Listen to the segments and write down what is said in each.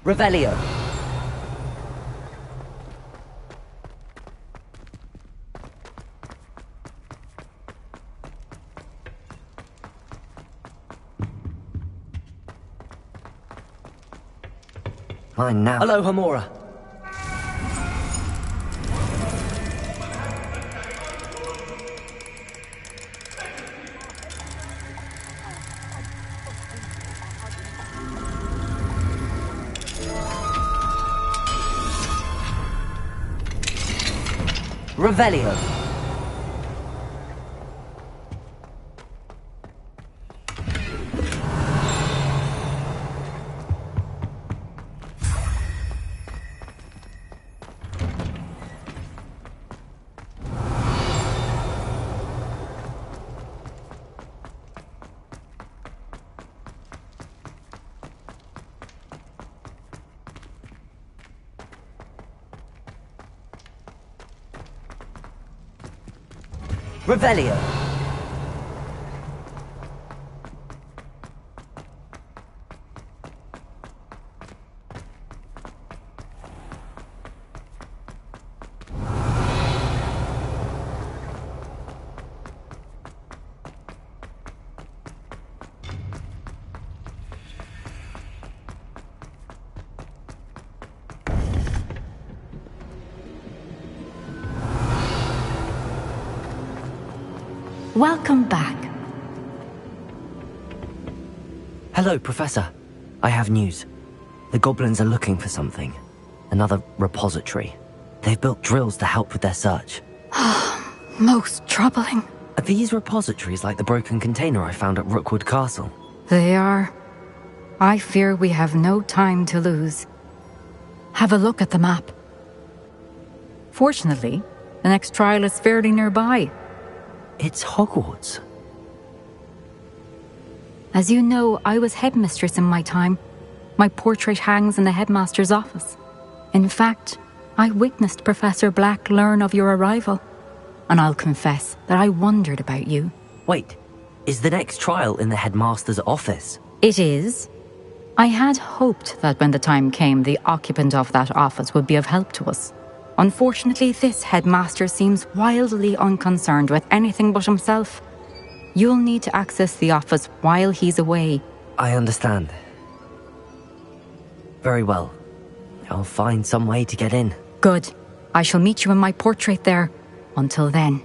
Revelio. Fine now. Hello, Hamora. Revelio. Revelio. Welcome back. Hello, Professor. I have news. The goblins are looking for something. Another repository. They've built drills to help with their search. Most troubling. Are these repositories like the broken container I found at Rookwood Castle? They are. I fear we have no time to lose. Have a look at the map. Fortunately, the next trial is fairly nearby. It's Hogwarts. As you know, I was headmistress in my time. My portrait hangs in the headmaster's office. In fact, I witnessed Professor Black learn of your arrival. And I'll confess that I wondered about you. Wait, is the next trial in the headmaster's office? It is. I had hoped that when the time came, the occupant of that office would be of help to us. Unfortunately, this headmaster seems wildly unconcerned with anything but himself. You'll need to access the office while he's away. I understand. Very well. I'll find some way to get in. Good. I shall meet you in my portrait there. Until then.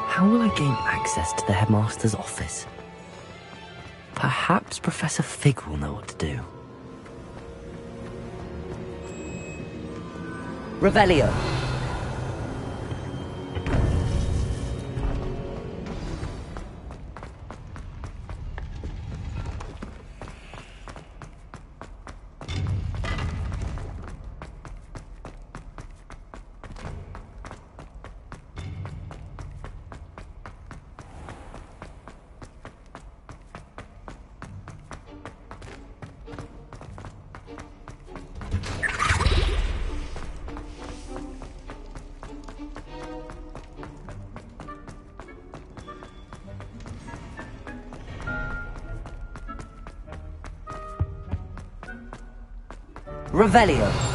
How will I gain access to the headmaster's office? Perhaps Professor Fig will know what to do. Revelio. Revelio.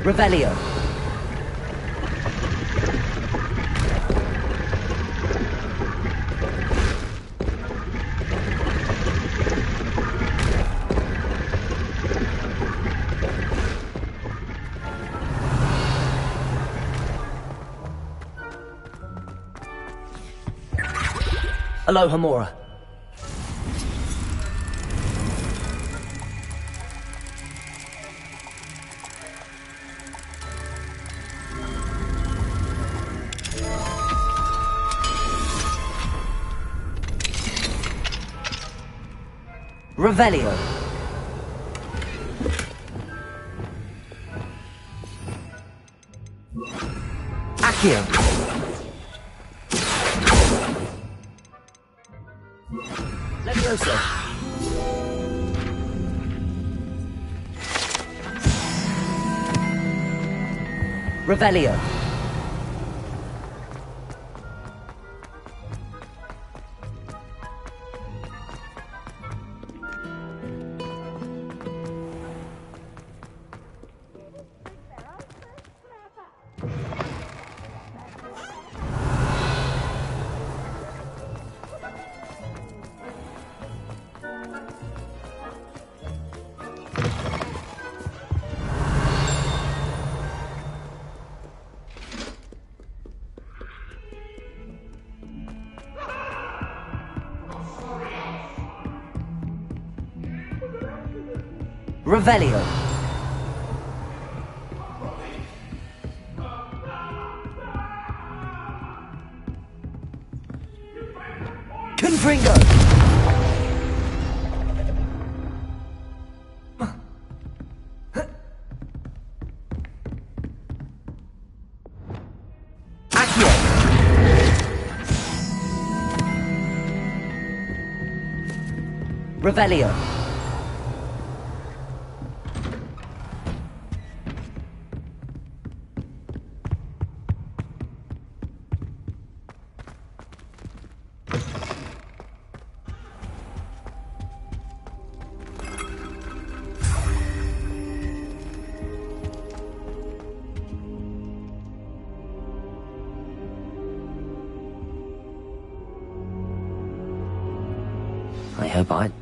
Revelio. Aloha, Mora. Revelio. Accio. Levioso. Revelio. Revelio. Confringo. Accio. Revelio.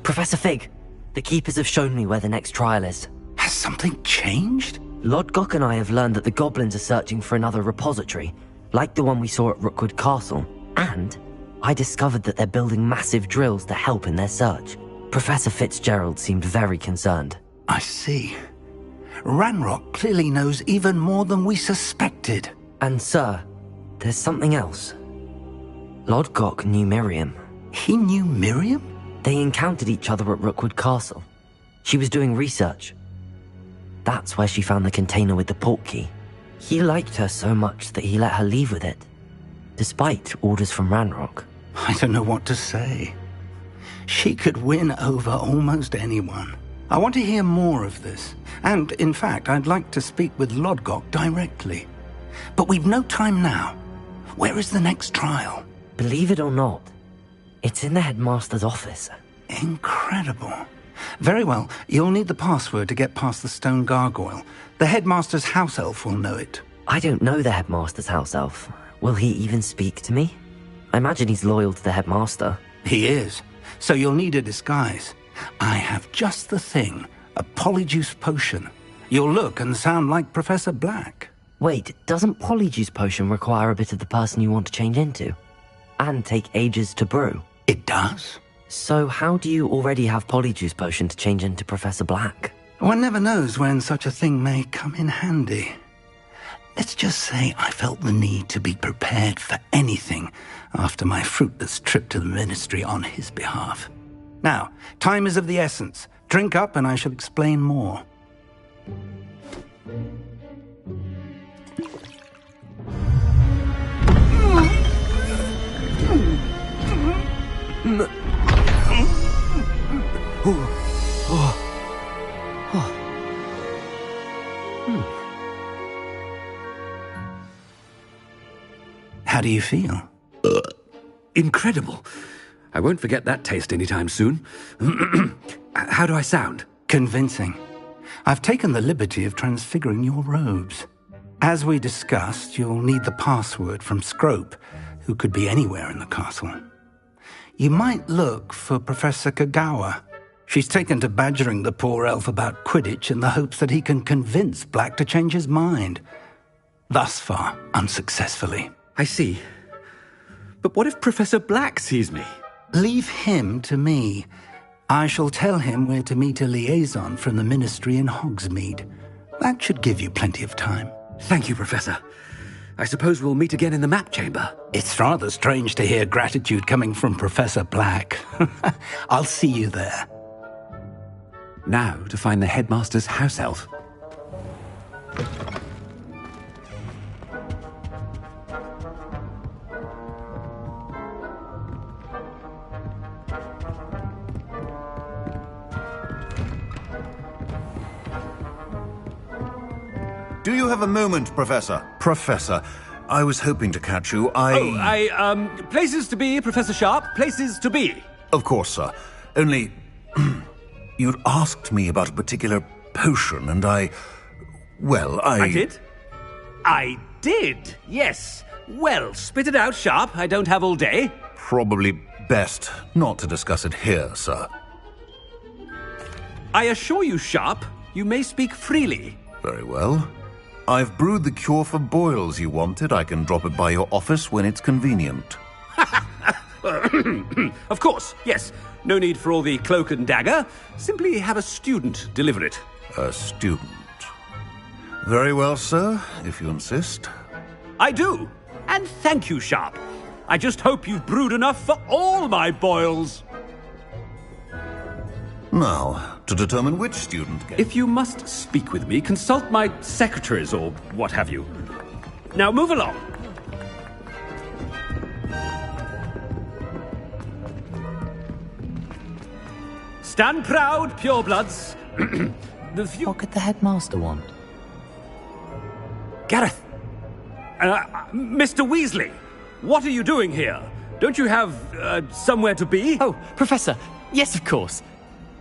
Professor Fig, the Keepers have shown me where the next trial is. Has something changed? Lodgok and I have learned that the goblins are searching for another repository, like the one we saw at Rookwood Castle. And I discovered that they're building massive drills to help in their search. Professor Fitzgerald seemed very concerned. I see. Ranrock clearly knows even more than we suspected. And sir, there's something else. Lodgok knew Miriam. He knew Miriam? They encountered each other at Rookwood Castle. She was doing research. That's where she found the container with the port key. He liked her so much that he let her leave with it, despite orders from Ranrock. I don't know what to say. She could win over almost anyone. I want to hear more of this. And, in fact, I'd like to speak with Lodgok directly. But we've no time now. Where is the next trial? Believe it or not, it's in the headmaster's office. Incredible. Very well, you'll need the password to get past the stone gargoyle. The headmaster's house elf will know it. I don't know the headmaster's house elf. Will he even speak to me? I imagine he's loyal to the headmaster. He is. So you'll need a disguise. I have just the thing. A polyjuice potion. You'll look and sound like Professor Black. Wait, doesn't polyjuice potion require a bit of the person you want to change into? And take ages to brew? It does. So how do you already have polyjuice potion to change into Professor Black? One never knows when such a thing may come in handy. Let's just say I felt the need to be prepared for anything after my fruitless trip to the ministry on his behalf. Now, time is of the essence. Drink up and I shall explain more. How do you feel? Incredible. I won't forget that taste anytime soon. How do I sound? Convincing. I've taken the liberty of transfiguring your robes. As we discussed, you'll need the password from Scrope, who could be anywhere in the castle. You might look for Professor Kagawa. She's taken to badgering the poor elf about Quidditch in the hopes that he can convince Black to change his mind. Thus far, unsuccessfully. I see. But what if Professor Black sees me? Leave him to me. I shall tell him where to meet a liaison from the Ministry in Hogsmeade. That should give you plenty of time. Thank you, Professor. I suppose we'll meet again in the map chamber. It's rather strange to hear gratitude coming from Professor Black. I'll see you there. Now to find the headmaster's house elf. Do you have a moment, Professor? Professor, I was hoping to catch you. Places to be, Professor Sharp. Places to be. Of course, sir. Only, you'd asked me about a particular potion, and I did? I did, yes. Well, spit it out, Sharp. I don't have all day. Probably best not to discuss it here, sir. I assure you, Sharp, you may speak freely. Very well. I've brewed the cure for boils you wanted. I can drop it by your office when it's convenient. Of course, yes. No need for all the cloak and dagger. Simply have a student deliver it. A student. Very well, sir, if you insist. I do. And thank you, Sharp. I just hope you've brewed enough for all my boils. Now, to determine which student gets... If you must speak with me, consult my secretaries or what have you. Now move along. Stand proud, purebloods. What could the headmaster want? Gareth! Mr. Weasley, what are you doing here? Don't you have somewhere to be? Oh, Professor, yes, of course.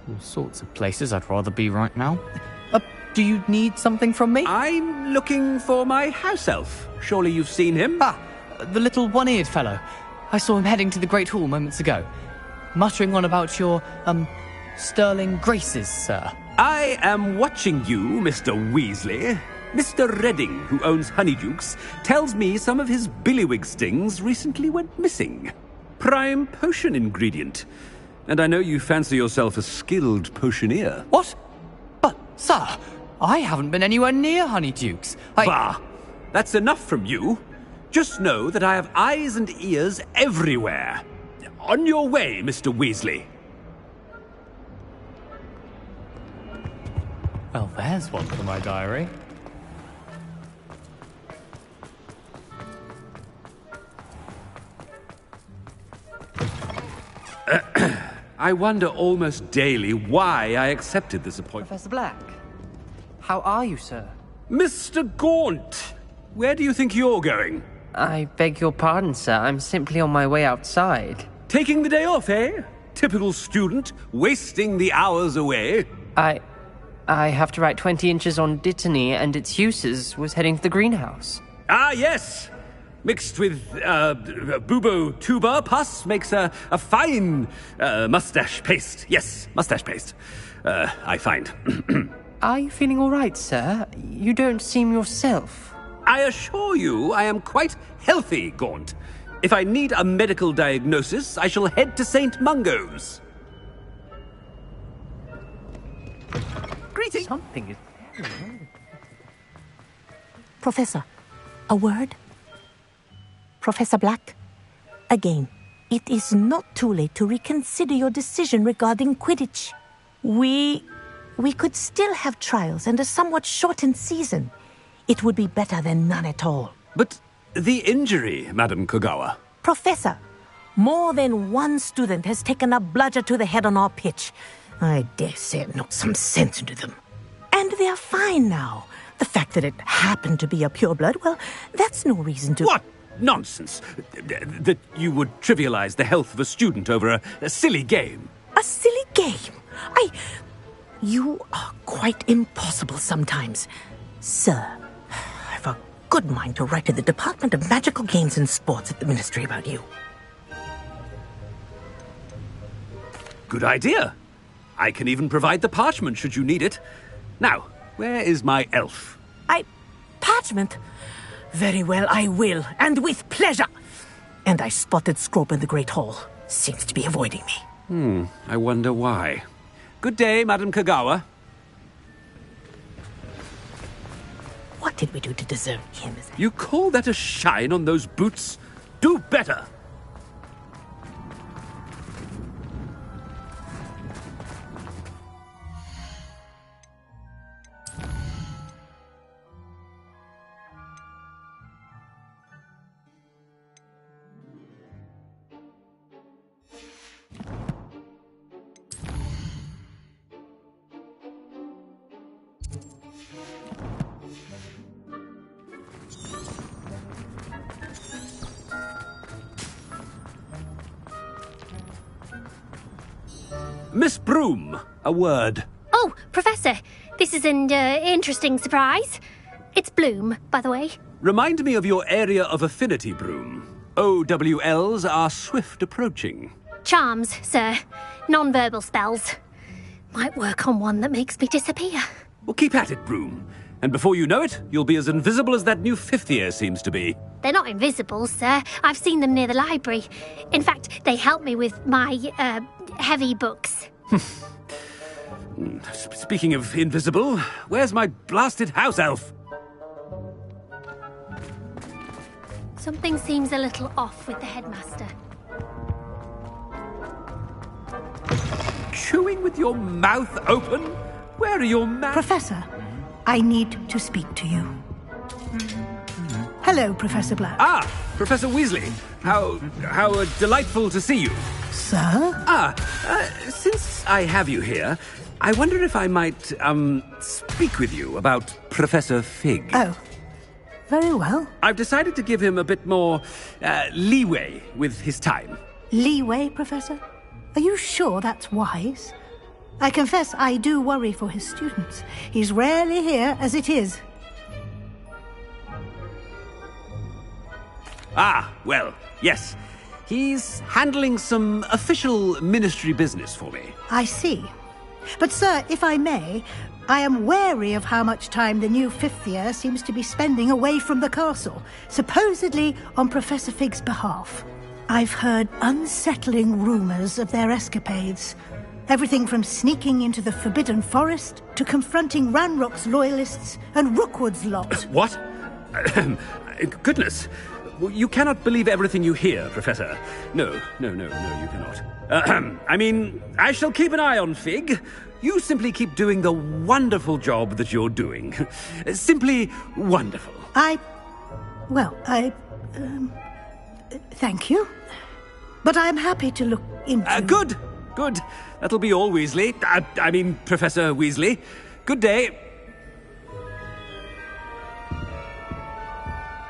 All sorts of places I'd rather be right now. Do you need something from me? I'm looking for my house elf. Surely you've seen him? Ah, the little one-eared fellow. I saw him heading to the Great Hall moments ago, muttering on about your, sterling graces, sir. I am watching you, Mr. Weasley. Mr. Redding, who owns Honeydukes, tells me some of his billywig stings recently went missing. Prime potion ingredient. And I know you fancy yourself a skilled potioneer. What? But, sir, I haven't been anywhere near Honeydukes. Bah! That's enough from you. Just know that I have eyes and ears everywhere. On your way, Mr. Weasley. Well, there's one for my diary. I wonder almost daily why I accepted this appointment. Professor Black, how are you, sir? Mr. Gaunt, where do you think you're going? I beg your pardon, sir. I'm simply on my way outside. Taking the day off, eh? Typical student, wasting the hours away. I have to write 20 inches on Dittany and its uses. Was heading to the greenhouse. Ah, yes. Mixed with bubo tuber pus makes a fine mustache paste. Yes, mustache paste. I find. Are you feeling all right, sir? You don't seem yourself. I assure you I am quite healthy, Gaunt. If I need a medical diagnosis, I shall head to St. Mungo's. Greetings. Something is... Professor, a word? Professor Black, again, it is not too late to reconsider your decision regarding Quidditch. We could still have trials and a somewhat shortened season. It would be better than none at all. But the injury, Madam Kogawa. Professor, more than one student has taken a bludger to the head on our pitch. I dare say it knocked some sense into them. And they are fine now. The fact that it happened to be a pureblood, well, that's no reason to... What nonsense! That you would trivialize the health of a student over a silly game. A silly game? You are quite impossible sometimes. Sir, I've a good mind to write to the Department of Magical Games and Sports at the Ministry about you. Good idea. I can even provide the parchment should you need it. Now, where is my elf? Parchment? Very well, I will, and with pleasure. And I spotted Scrope in the Great Hall. seems to be avoiding me. I wonder why. Good day, Madam Kagawa. What did we do to deserve him as You call that a shine on those boots? Do better! Miss Broom, a word. Oh, Professor, this is an interesting surprise. It's Bloom, by the way. Remind me of your area of affinity, Broom. OWLs are swift approaching. Charms, sir. Non-verbal spells. Might work on one that makes me disappear. Well, keep at it, Broom. And before you know it, you'll be as invisible as that new fifth year seems to be. They're not invisible, sir. I've seen them near the library. In fact, they help me with my, heavy books. Speaking of invisible, where's my blasted house elf? Something seems a little off with the headmaster. Chewing with your mouth open? Where are your Professor, I need to speak to you. Hello, Professor Black. Ah, Professor Weasley. How delightful to see you. Sir? Since I have you here, I wonder if I might, speak with you about Professor Fig. Oh, very well. I've decided to give him a bit more, leeway with his time. Leeway, Professor? Are you sure that's wise? I confess I do worry for his students. He's rarely here as it is. Ah, well, yes. He's handling some official ministry business for me. I see. But, sir, if I may, I am wary of how much time the new fifth year seems to be spending away from the castle, supposedly on Professor Fig's behalf. I've heard unsettling rumours of their escapades. Everything from sneaking into the Forbidden Forest to confronting Ranrock's loyalists and Rookwood's lot. What? Goodness. You cannot believe everything you hear, Professor. No, you cannot. I mean, I shall keep an eye on Fig. You simply keep doing the wonderful job that you're doing. Simply wonderful. Thank you. But I'm happy to look into... Good. That'll be all, Weasley. I mean, Professor Weasley. Good day.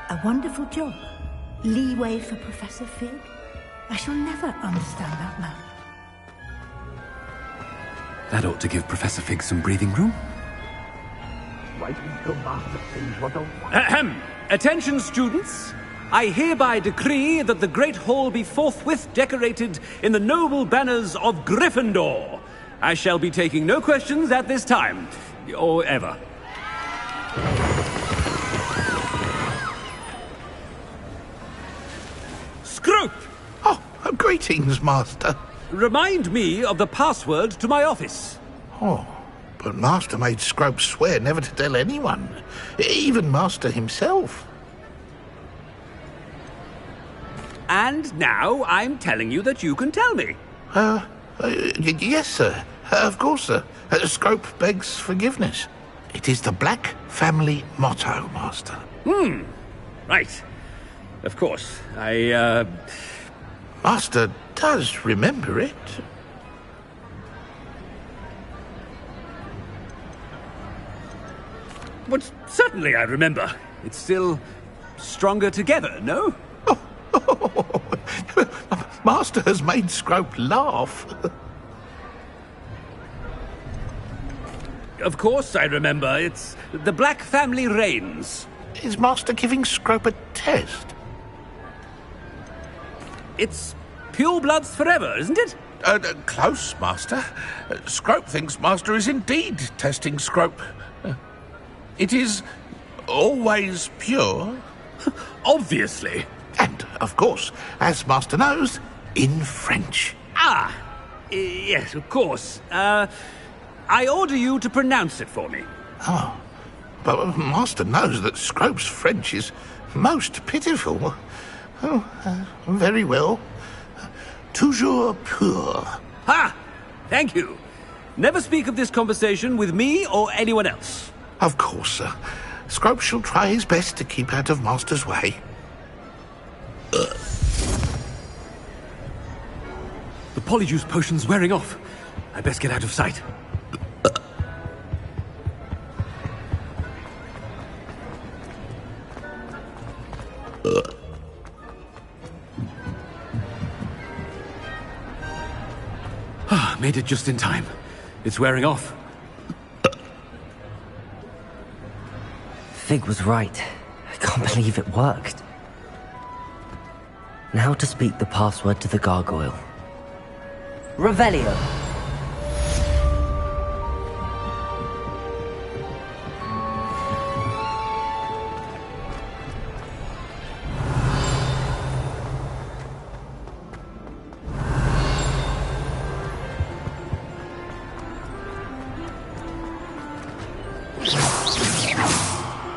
A wonderful job. Leeway for Professor Fig. I shall never understand that man. That ought to give Professor Fig some breathing room. Attention, students. I hereby decree that the Great Hall be forthwith decorated in the noble banners of Gryffindor. I shall be taking no questions at this time, or ever. Scrope! Oh, greetings, Master. Remind me of the password to my office. Oh, but Master made Scrope swear never to tell anyone, even Master himself. And now I'm telling you that you can tell me. Yes, sir. Of course, sir. Scrope begs forgiveness. It is the Black family motto, Master. Right. Of course. Master does remember it. But certainly I remember. It's still stronger together, no? Master has made Scrope laugh. Of course I remember. It's the Black family reigns. Is Master giving Scrope a test? It's purebloods forever, isn't it? Close, Master. Scrope thinks Master is indeed testing Scrope. It is always pure. Obviously. And, of course, as Master knows, in French. Ah, yes, of course. I order you to pronounce it for me. Oh, but Master knows that Scrope's French is most pitiful. Oh, very well. Toujours pur. Ha! Thank you. Never speak of this conversation with me or anyone else. Of course, sir. Scrope shall try his best to keep out of Master's way. The polyjuice potion's wearing off. I best get out of sight. Made it just in time. It's wearing off. Fig was right. I can't believe it worked. Now to speak the password to the gargoyle. Revelio.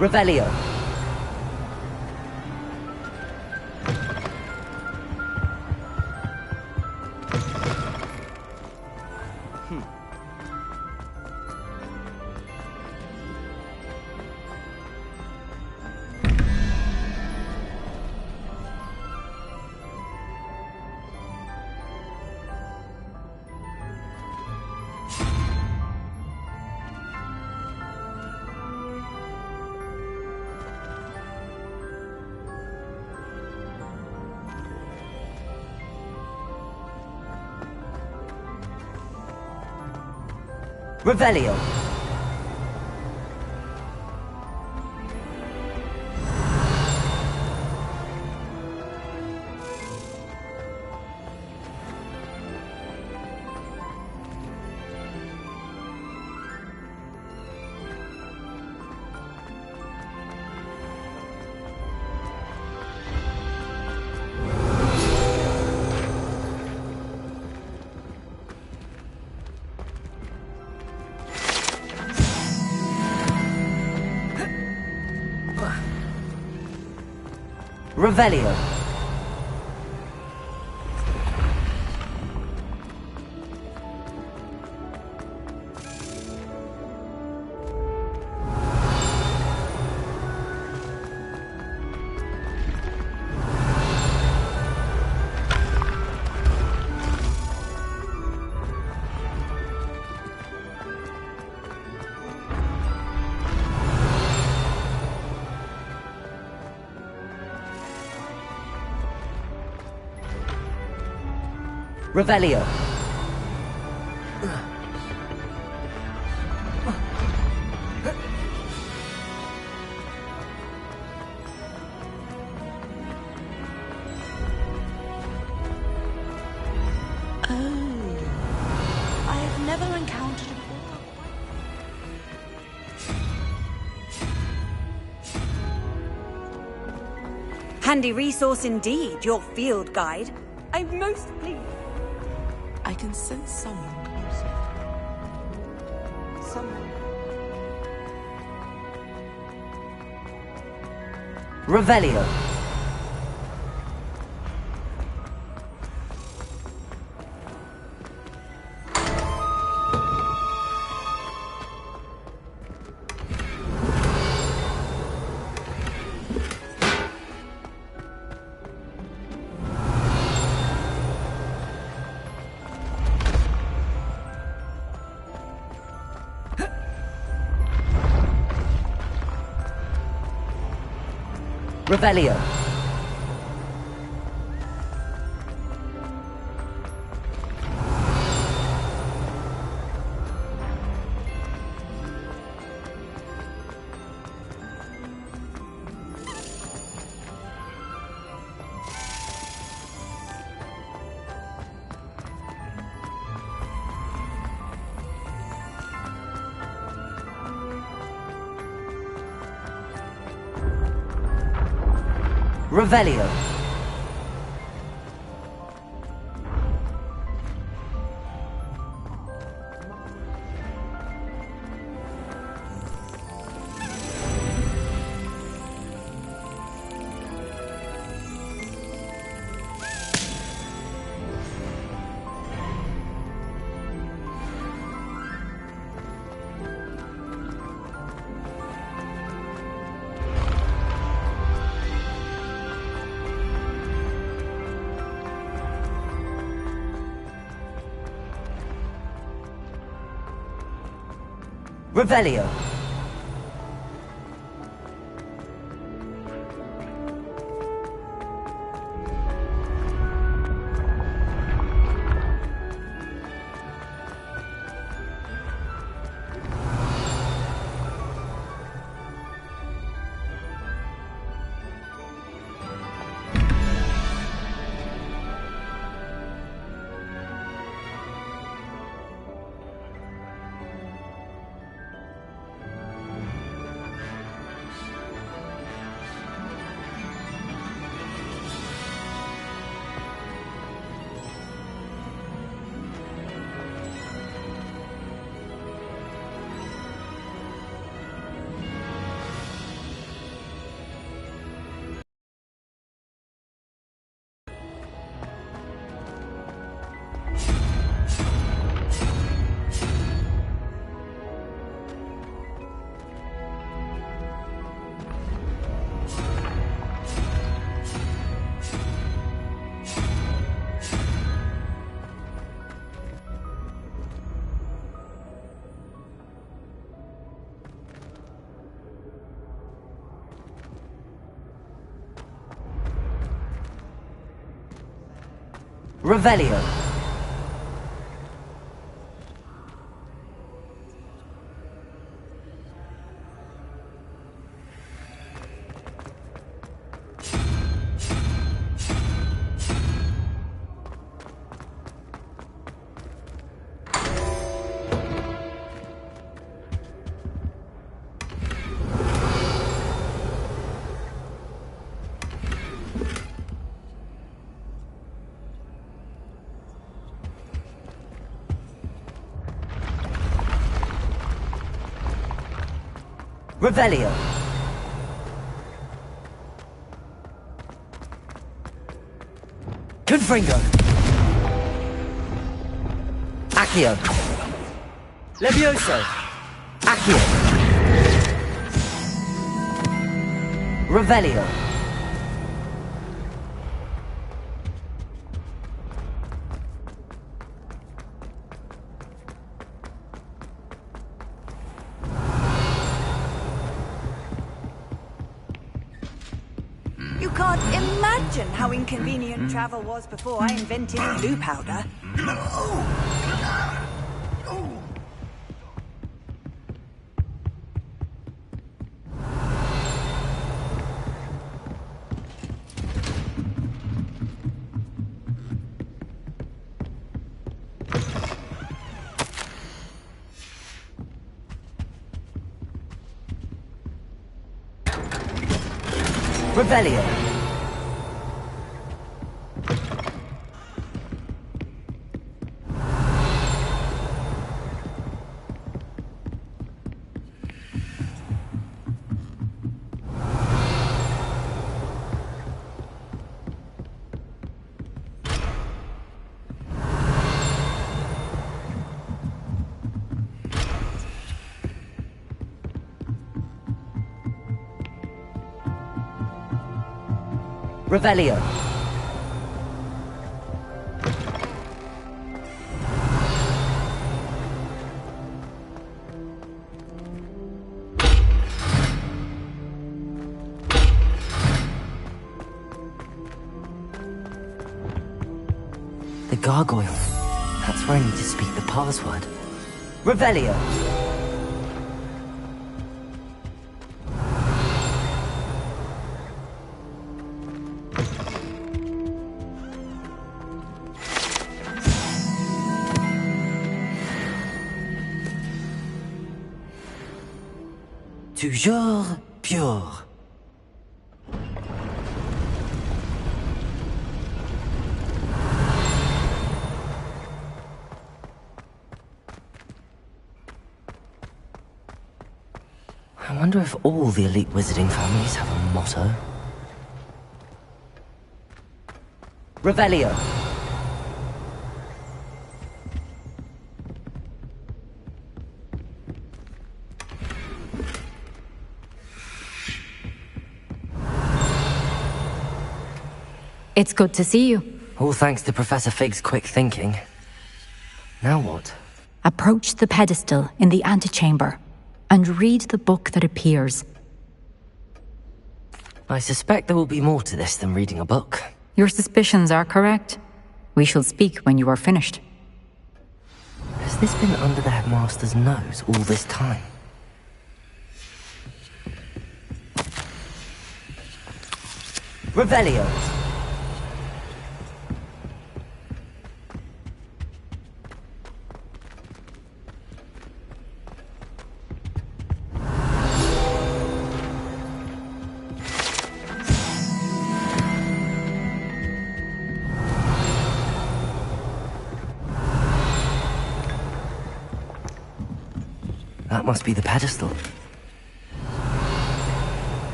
Revelio. Revelio. Revelio. Revelio. I have never encountered a portal. Handy resource indeed, your field guide. I'm most pleased. I can sense someone using it. Someone. Revelio. Revelio. Revelio. Revelio. Revelio. Revelio. Confringo. Accio. Levioso. Accio. Revelio. You can't imagine how inconvenient travel was before I invented blue powder. Revelio. Revelio. The gargoyle. That's where I need to speak the password. Revelio. Toujours pure. I wonder if all the elite wizarding families have a motto. Revelio. It's good to see you. All thanks to Professor Fig's quick thinking. Now what? Approach the pedestal in the antechamber. and read the book that appears. I suspect there will be more to this than reading a book. Your suspicions are correct. We shall speak when you are finished. Has this been under the headmaster's nose all this time? Revelio. That must be the pedestal.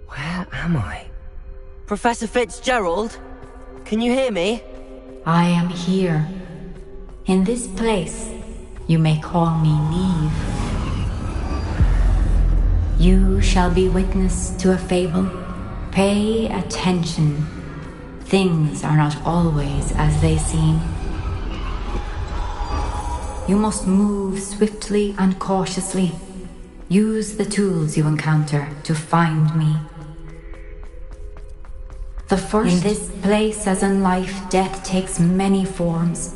Where am I? Professor Fitzgerald? Can you hear me? I am here. In this place, you may call me Neve. You shall be witness to a fable. Pay attention. Things are not always as they seem. You must move swiftly and cautiously. Use the tools you encounter to find me. The first. In this place, as in life, death takes many forms.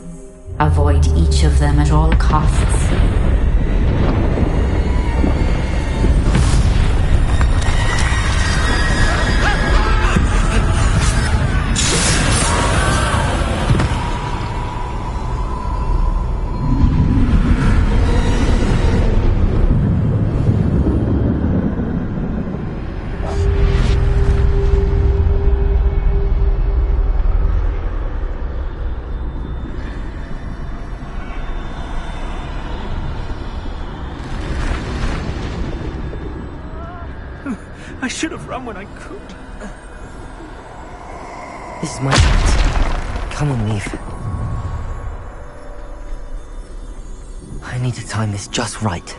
Avoid each of them at all costs. I should have run when I could. This is my chance. Come on, Neve. I need to time this just right.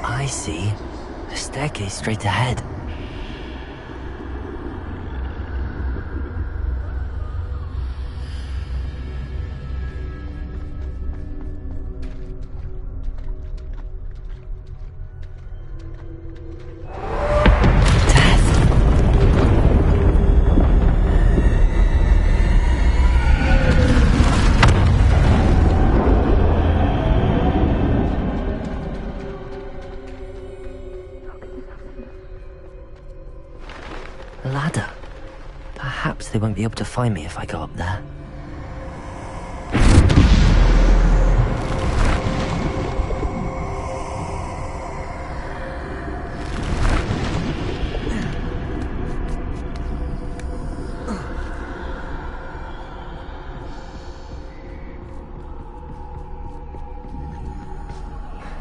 I see. A staircase straight ahead. A ladder. Perhaps they won't be able to find me if I go up there.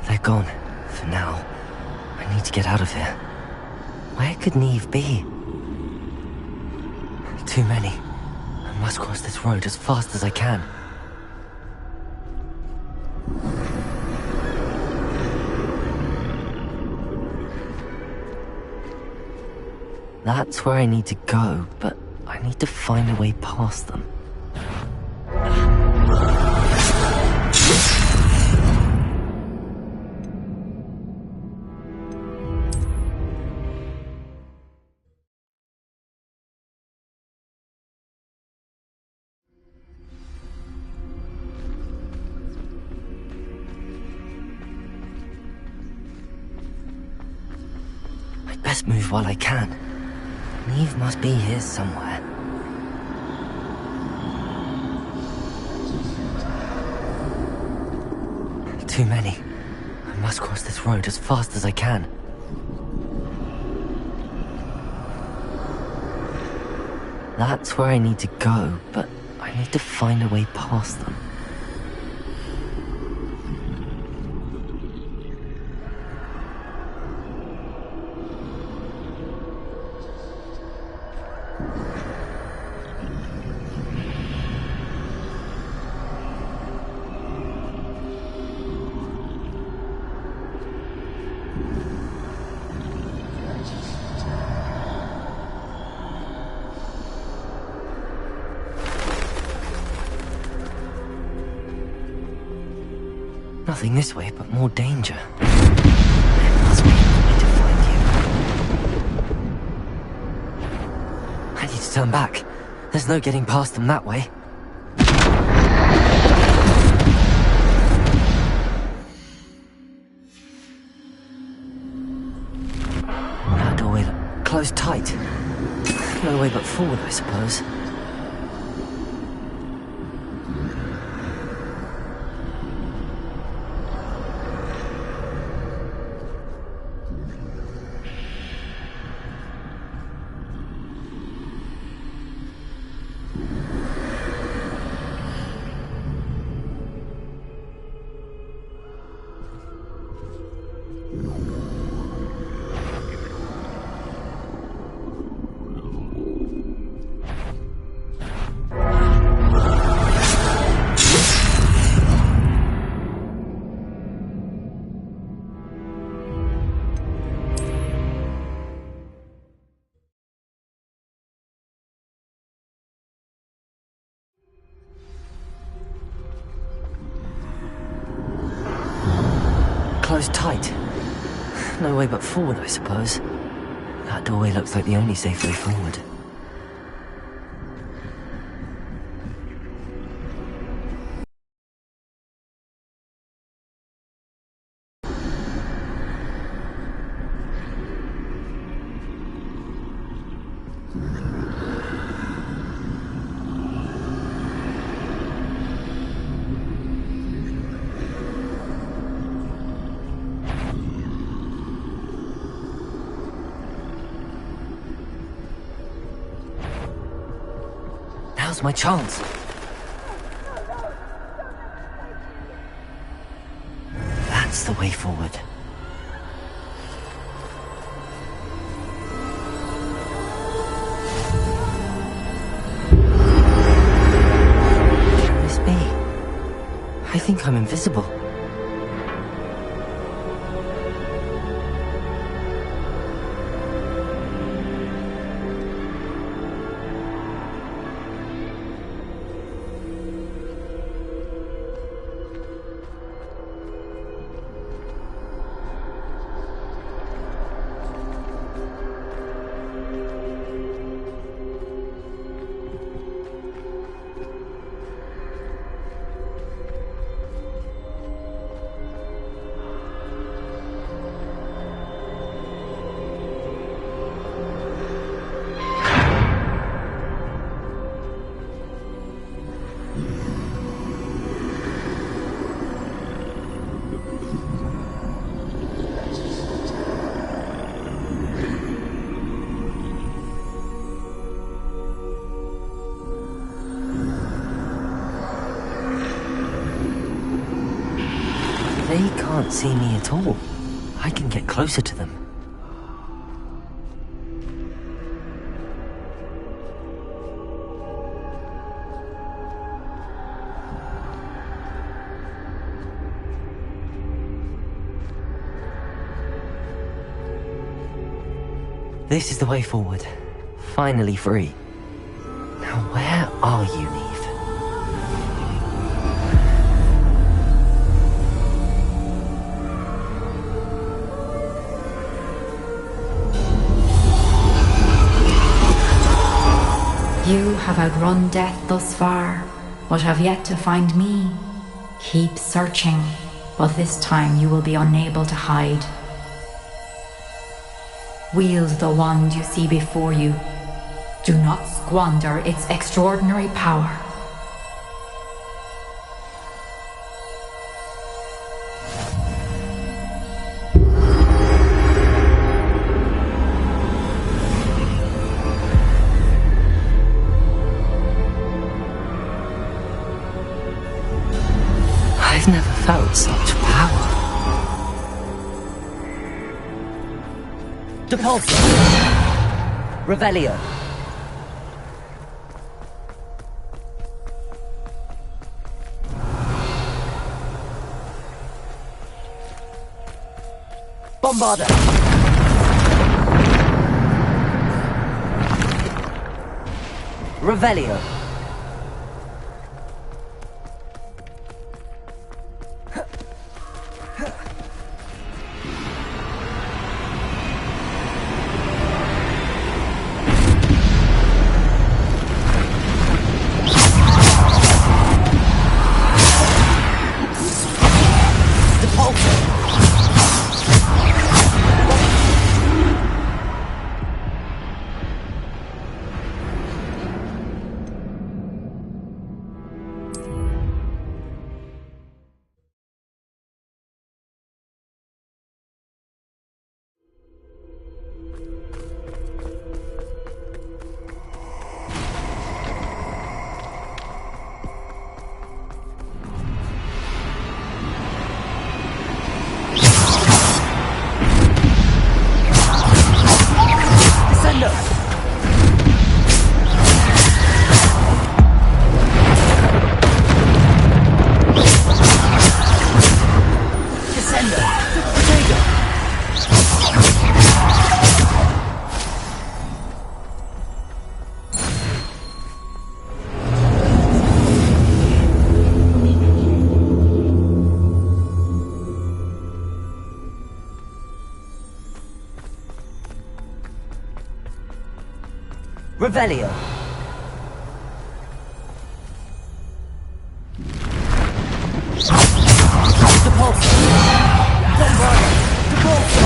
They're gone, for now. I need to get out of here. Where could Neve be? Too many. I must cross this road as fast as I can. That's where I need to go, but I need to find a way past them. I'd best move while I can. Neve must be here somewhere. Too many. I must cross this road as fast as I can. That's where I need to go, but I need to find a way past them. Nothing this way but more danger. There must be a way to find you. I need to turn back. There's no getting past them that way. That doorway closed tight. No way but forward, I suppose. Closed tight. No way but forward, I suppose. That doorway looks like the only safe way forward. Now's my chance. That's the way forward. Can this be? I think I'm invisible. They can't see me at all. I can get closer to them. This is the way forward. Finally free. Now where are you, Neve? You have outrun death thus far, but have yet to find me. Keep searching, but this time you will be unable to hide. Wield the wand you see before you. Do not squander its extraordinary power. I've never felt such power. Depulso. Revelio. Bombarda. Revelio. Revelio. Depulso. Bombarda. Depulso.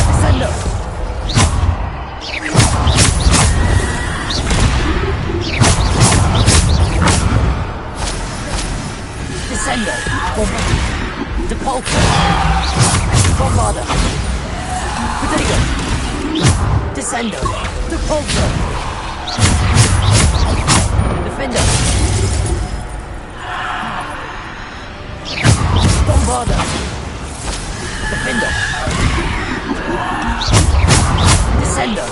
Descendo. Descendo. Depulso. Bombarda. Protego. Descendo. Depulso. Defender. Bombarda. Defender. Descendo.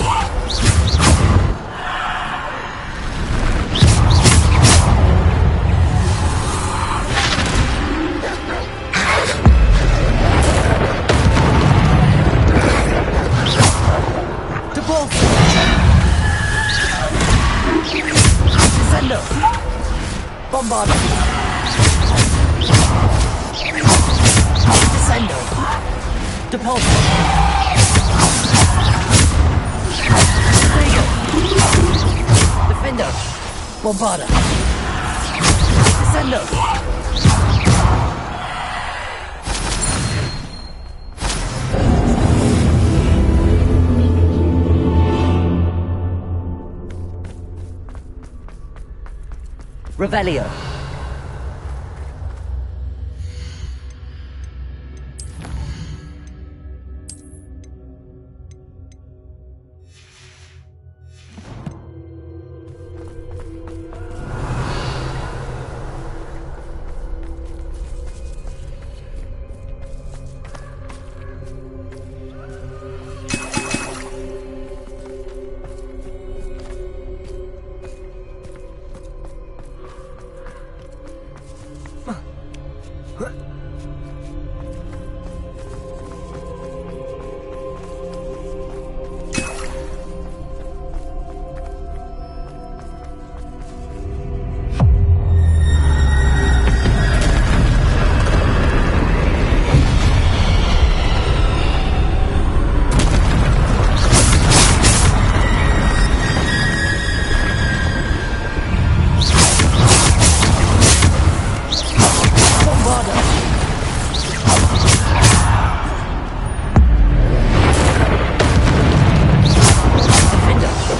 Depulso. Descendo. Bombarda. Descendo. Depulso. Protego. Defender. Bombarda. Descendo. Revelio.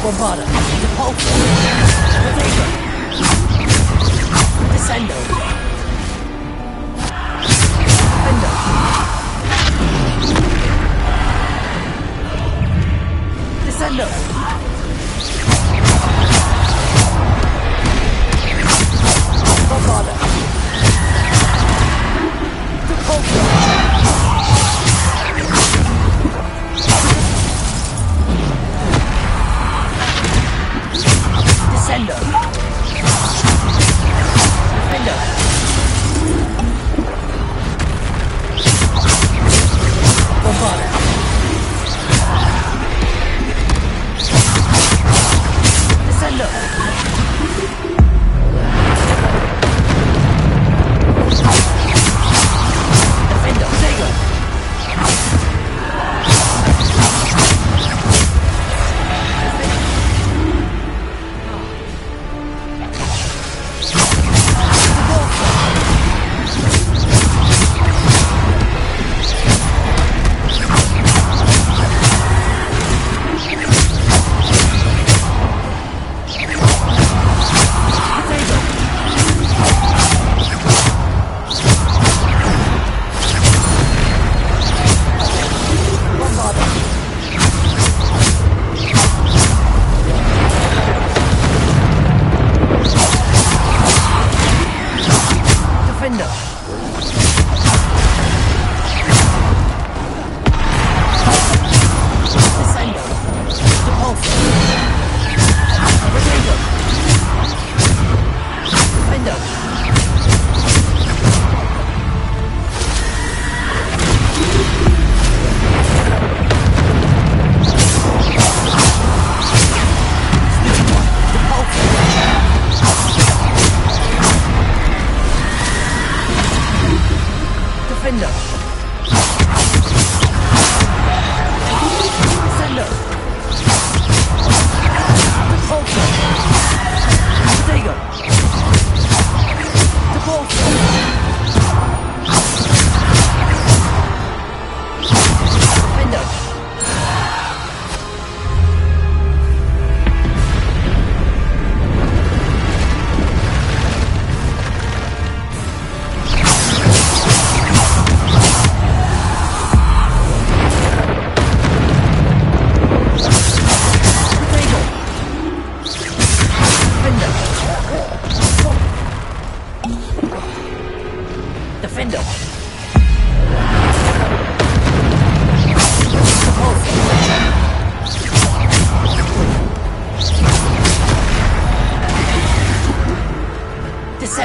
Bombarda. Depulso. Protego. Descendo. Defender. Descendo. Bombarda. Depulso. Descendo. Defender. Bombarda. Descendo. Defender. Protego.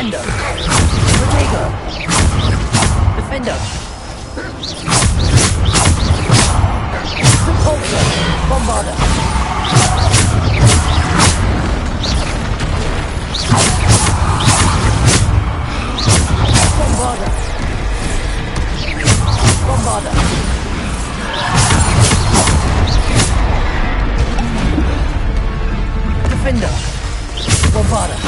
Defender. Protego. Defender. Repulsor. Bombarder. Bombarder. Bombarder. Defender. Bombarder.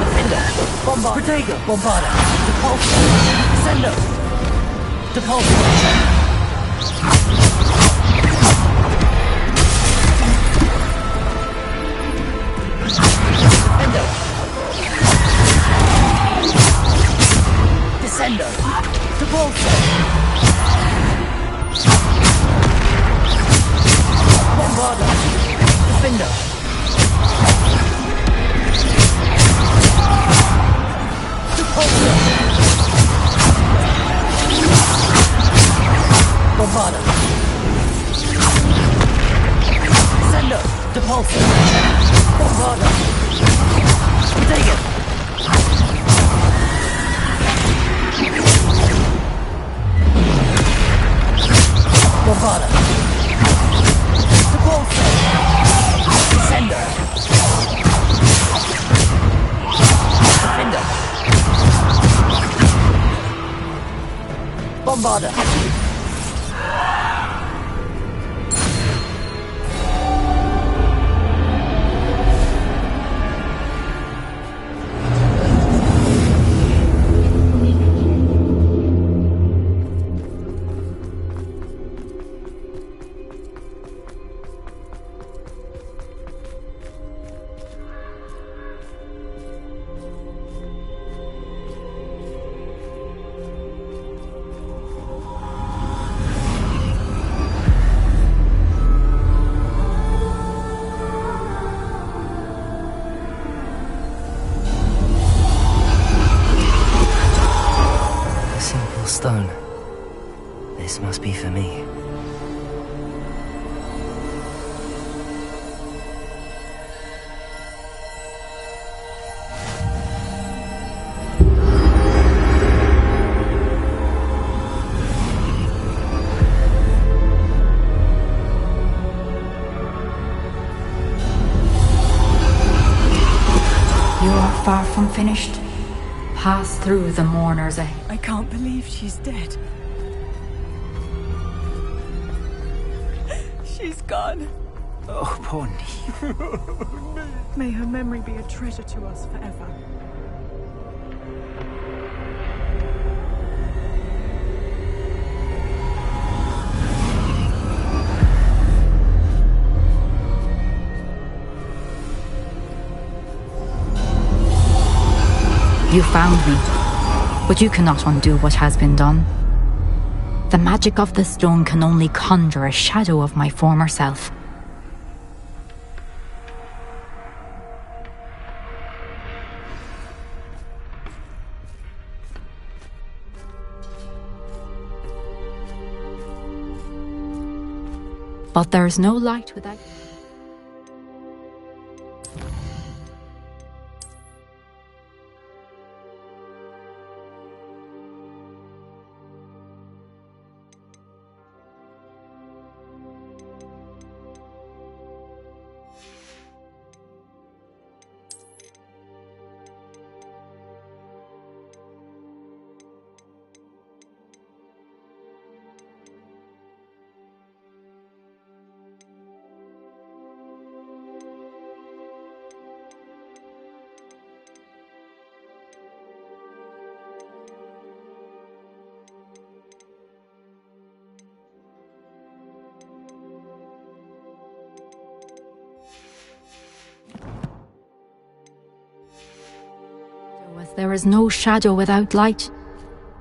Defender. Bombarder. Protego. Bombarder. Depulsor. Sendo. Depulsor. Defender. Descendo. Depulsor. Bombarder. Defender. Depulsor. Bombarder. Descendo. Depulsor. Bombarder. Take it. Bombarder. Depulsor. Descender. Defender. Bombarder. Stone. This must be for me. You are far from finished. Pass through the mourner's eye. I can't believe she's dead. She's gone. Oh, poor Neve. May her memory be a treasure to us forever. You found me, but you cannot undo what has been done. The magic of the stone can only conjure a shadow of my former self. But there is no light without... There is no shadow without light.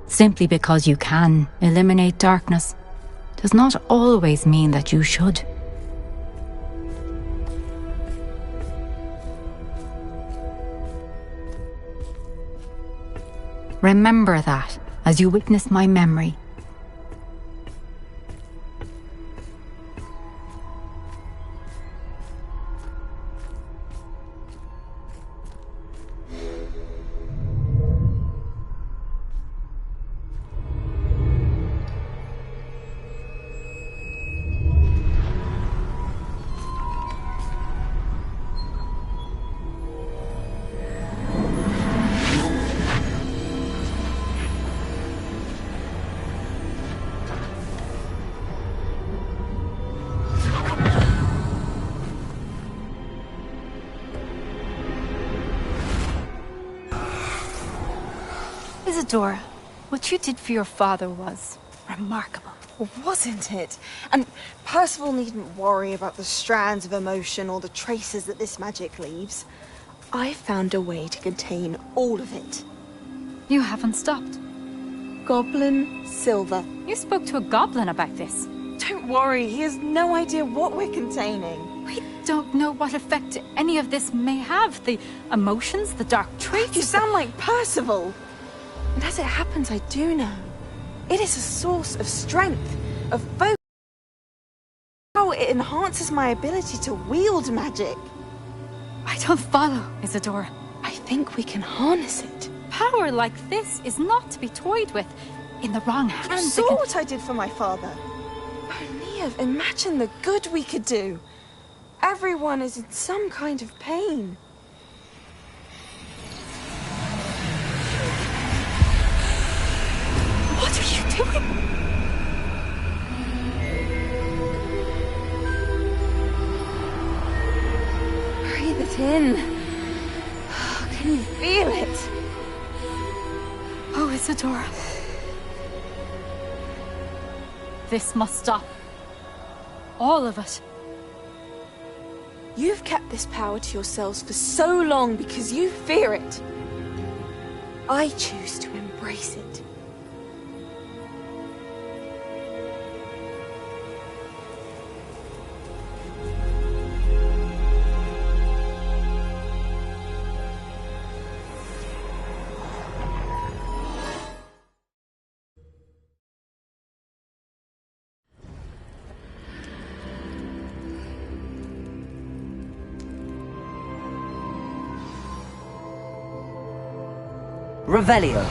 Simply because you can eliminate darkness does not always mean that you should. Remember that as you witness my memory. Isadora, what you did for your father was remarkable. Wasn't it? And Percival needn't worry about the strands of emotion or the traces that this magic leaves. I found a way to contain all of it. You haven't stopped. Goblin silver. You spoke to a goblin about this. Don't worry, he has no idea what we're containing. We don't know what effect any of this may have. The emotions, the dark traits. You sound like Percival. And as it happens, I do know. It is a source of strength, of focus. How it enhances my ability to wield magic. I don't follow, Isadora. I think we can harness it. Power like this is not to be toyed with. In the wrong hands. You saw what I did for my father. Oh, Neve, imagine the good we could do. Everyone is in some kind of pain. What are you doing? Breathe it in. Can you feel it? Oh, Isadora. This must stop. All of it. You've kept this power to yourselves for so long because you fear it. I choose to embrace it. Revelio.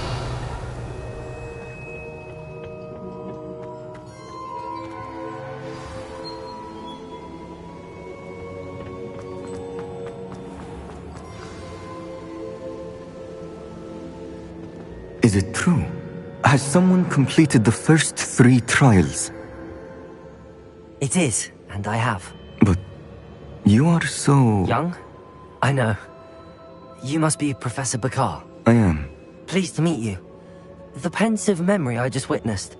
Is it true? Has someone completed the first 3 trials? It is, and I have. But you are so... Young? I know. You must be Professor Bakar. I am. Pleased to meet you. The pensive memory I just witnessed,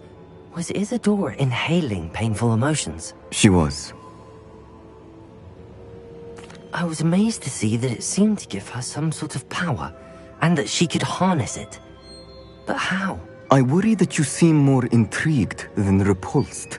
was Isadora inhaling painful emotions? She was. I was amazed to see that it seemed to give her some sort of power, and that she could harness it. But how? I worry that you seem more intrigued than repulsed.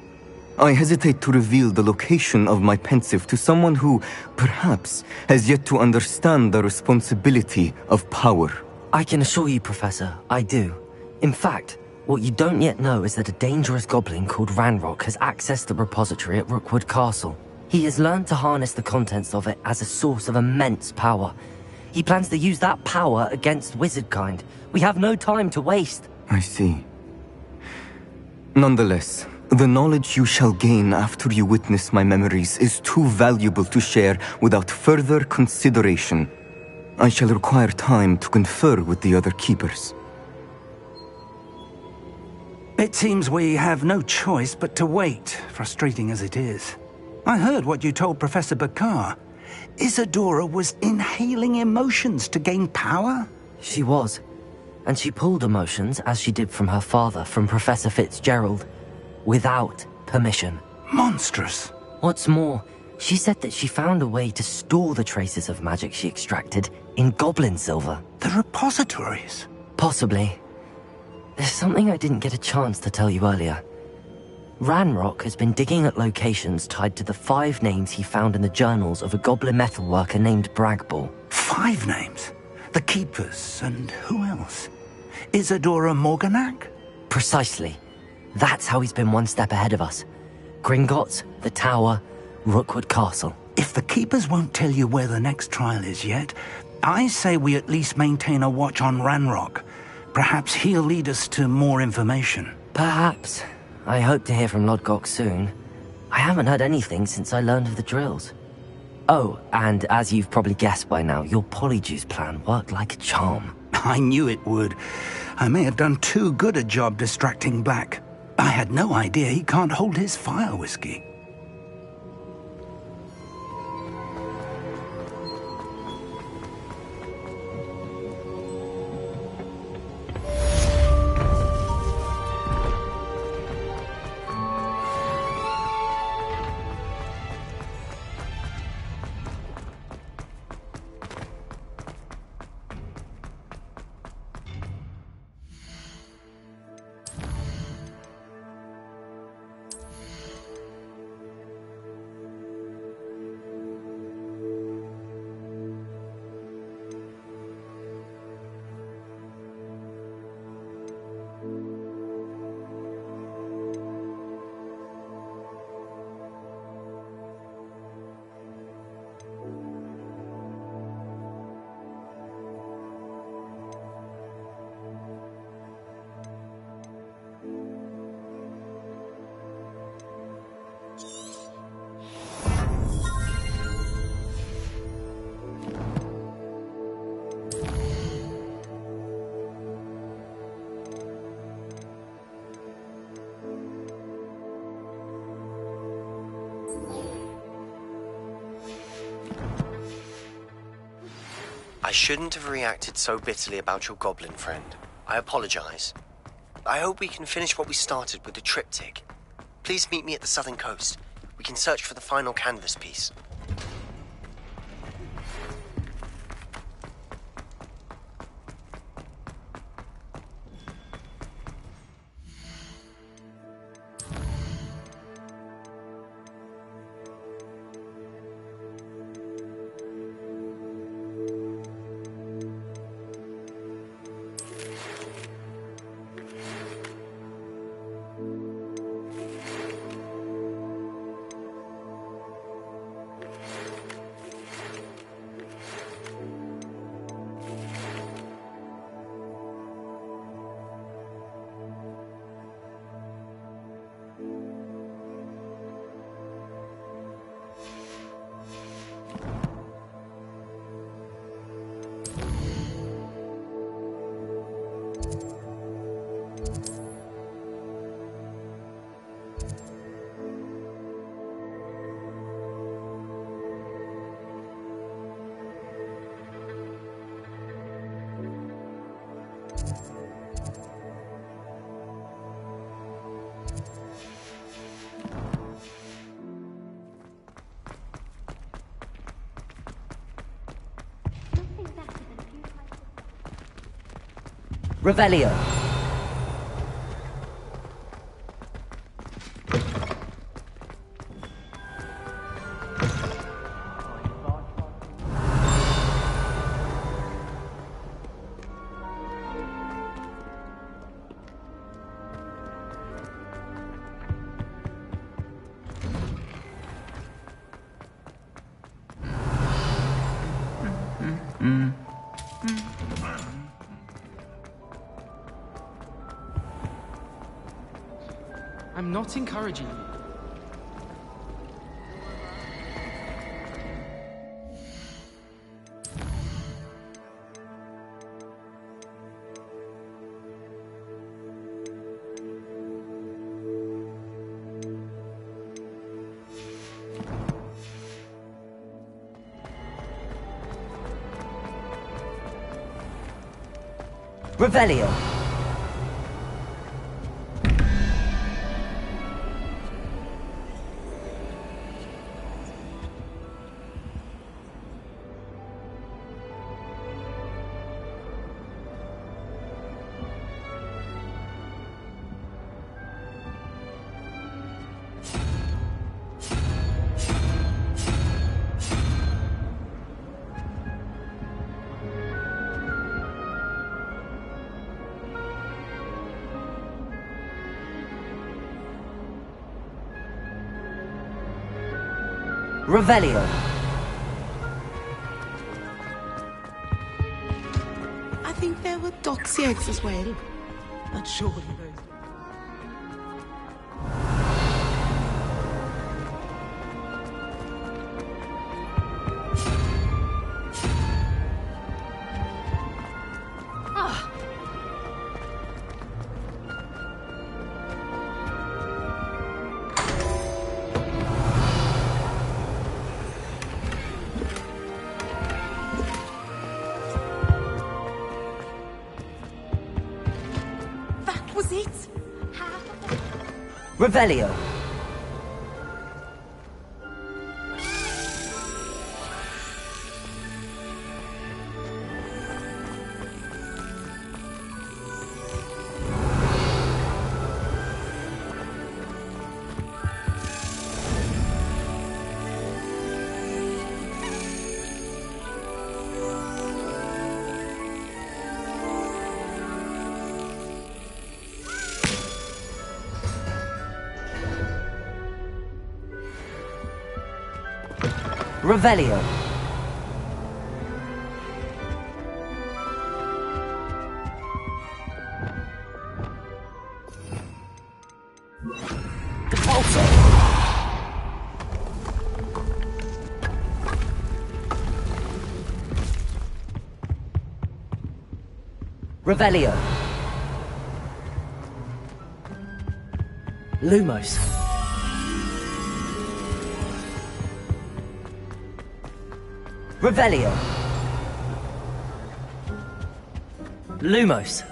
I hesitate to reveal the location of my pensive to someone who, perhaps, has yet to understand the responsibility of power. I can assure you, Professor, I do. In fact, what you don't yet know is that a dangerous goblin called Ranrock has accessed the repository at Rookwood Castle. He has learned to harness the contents of it as a source of immense power. He plans to use that power against wizardkind. We have no time to waste. I see. Nonetheless, the knowledge you shall gain after you witness my memories is too valuable to share without further consideration. I shall require time to confer with the other keepers. It seems we have no choice but to wait, frustrating as it is. I heard what you told Professor Bakar. Isadora was inhaling emotions to gain power? She was. And she pulled emotions, as she did from her father, from Professor Fitzgerald, without permission. Monstrous. What's more, she said that she found a way to store the traces of magic she extracted in goblin silver. The repositories? Possibly. There's something I didn't get a chance to tell you earlier. Ranrock has been digging at locations tied to the 5 names he found in the journals of a goblin metalworker named Bragball. 5 names? The Keepers, and who else? Isadora Morganac? Precisely. That's how he's been one step ahead of us. Gringotts, the Tower, Rookwood Castle. If the Keepers won't tell you where the next trial is yet, I say we at least maintain a watch on Ranrock. Perhaps he'll lead us to more information. Perhaps. I hope to hear from Lodgok soon. I haven't heard anything since I learned of the drills. Oh, and as you've probably guessed by now, your Polyjuice plan worked like a charm. I knew it would. I may have done too good a job distracting Black. I had no idea he can't hold his fire whiskey. I shouldn't have reacted so bitterly about your goblin friend. I apologize. I hope we can finish what we started with the triptych. Please meet me at the southern coast. We can search for the final canvas piece. Revelio. I'm not encouraging you. Revelio. Revelio. I think there were doxy eggs as well. But surely those... Revelio. Revelio. Depulso. Revelio. Lumos. Revelio. Lumos.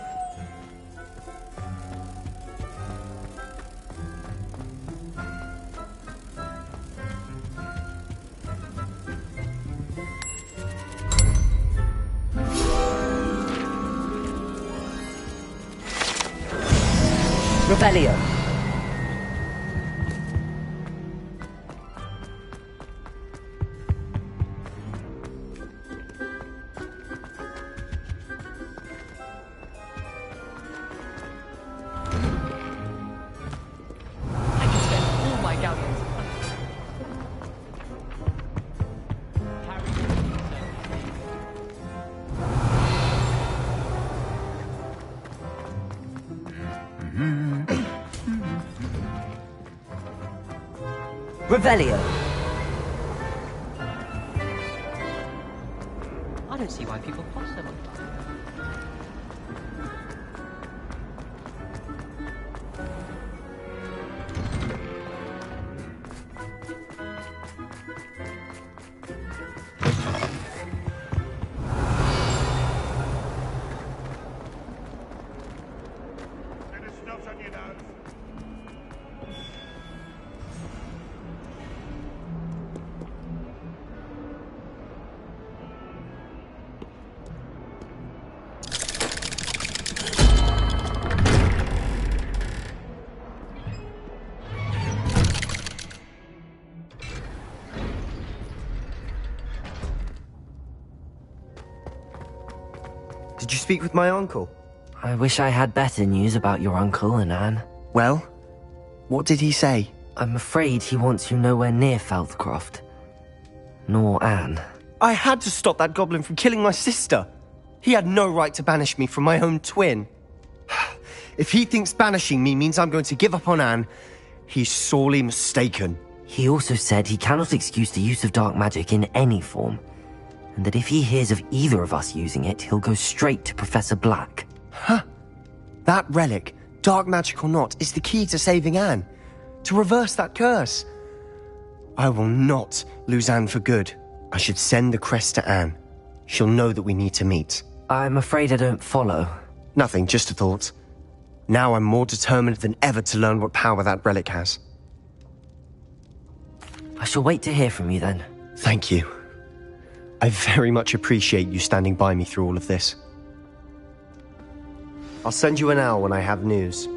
Revelio. Revelio. I don't see why people fuss so much. Did you speak with my uncle? I wish I had better news about your uncle and Anne. Well, what did he say? I'm afraid he wants you nowhere near Feldcroft. Nor Anne. I had to stop that goblin from killing my sister. He had no right to banish me from my own twin. If he thinks banishing me means I'm going to give up on Anne, he's sorely mistaken. He also said he cannot excuse the use of dark magic in any form, and that if he hears of either of us using it, he'll go straight to Professor Black. Huh. That relic, dark magic or not, is the key to saving Anne. To reverse that curse. I will not lose Anne for good. I should send the crest to Anne. She'll know that we need to meet. I'm afraid I don't follow. Nothing, just a thought. Now I'm more determined than ever to learn what power that relic has. I shall wait to hear from you then. Thank you. I very much appreciate you standing by me through all of this. I'll send you an owl when I have news.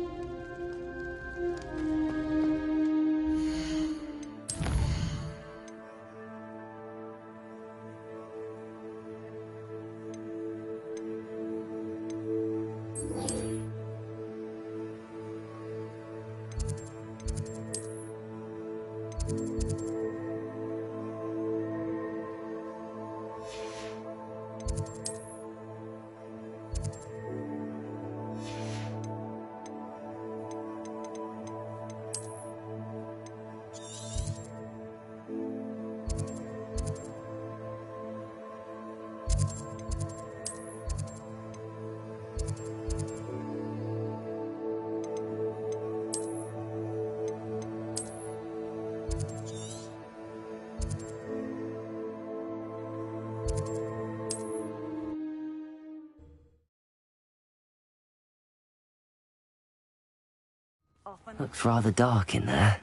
Looks rather dark in there.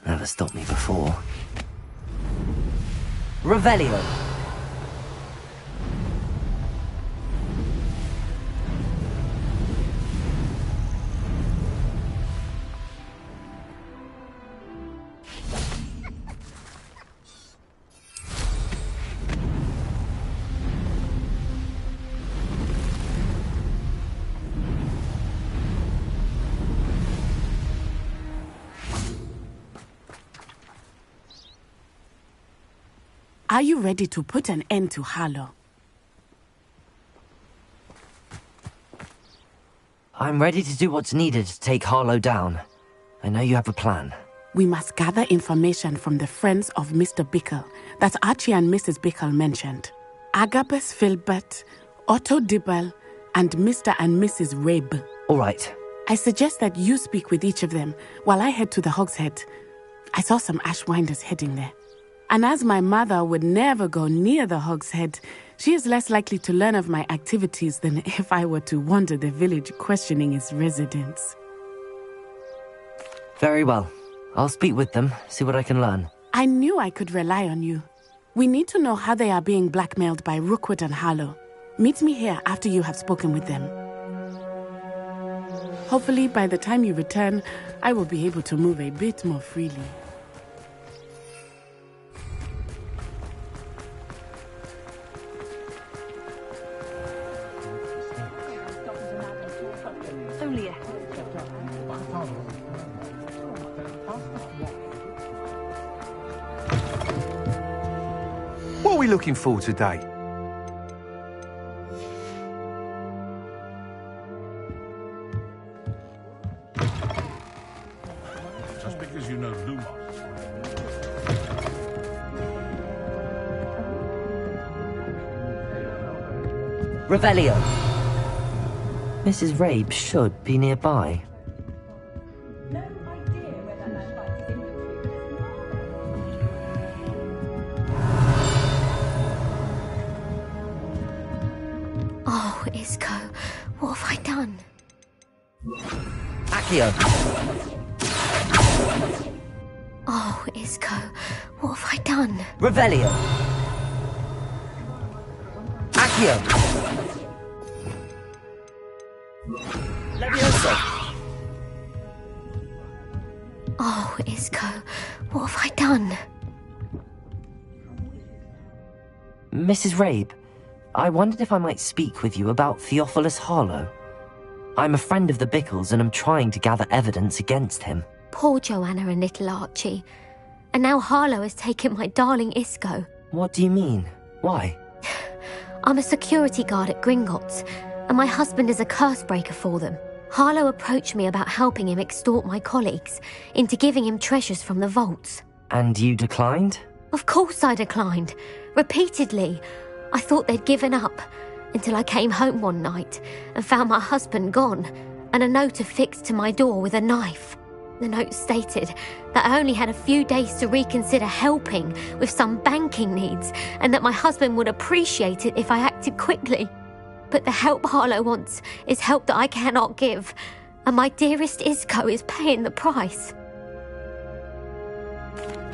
Never stopped me before. Revelio. Are you ready to put an end to Harlow? I'm ready to do what's needed to take Harlow down. I know you have a plan. We must gather information from the friends of Mr. Bickle that Archie and Mrs. Bickle mentioned. Agabus Filbert, Otto Dibble, and Mr. and Mrs. Rabe. All right. I suggest that you speak with each of them while I head to the Hogshead. I saw some Ashwinders heading there. And as my mother would never go near the Hog's Head, she is less likely to learn of my activities than if I were to wander the village questioning its residents. Very well. I'll speak with them, see what I can learn. I knew I could rely on you. We need to know how they are being blackmailed by Rookwood and Harlow. Meet me here after you have spoken with them. Hopefully, by the time you return, I will be able to move a bit more freely. What are we looking for today? Just because you know Lumos. Revelio! Mrs. Rabe should be nearby. Oh, Isco, what have I done? Accio! Oh, Isco, what have I done? Revelio! Accio! Levioso! Oh, Isco, what have I done? Mrs. Rabe, I wondered if I might speak with you about Theophilus Harlow. I'm a friend of the Bickles and I'm trying to gather evidence against him. Poor Joanna and little Archie. And now Harlow has taken my darling Isco. What do you mean? Why? I'm a security guard at Gringotts, and my husband is a curse breaker for them. Harlow approached me about helping him extort my colleagues into giving him treasures from the vaults. And you declined? Of course I declined. Repeatedly. I thought they'd given up, until I came home one night and found my husband gone, and a note affixed to my door with a knife. The note stated that I only had a few days to reconsider helping with some banking needs, and that my husband would appreciate it if I acted quickly. But the help Harlow wants is help that I cannot give, and my dearest Isco is paying the price.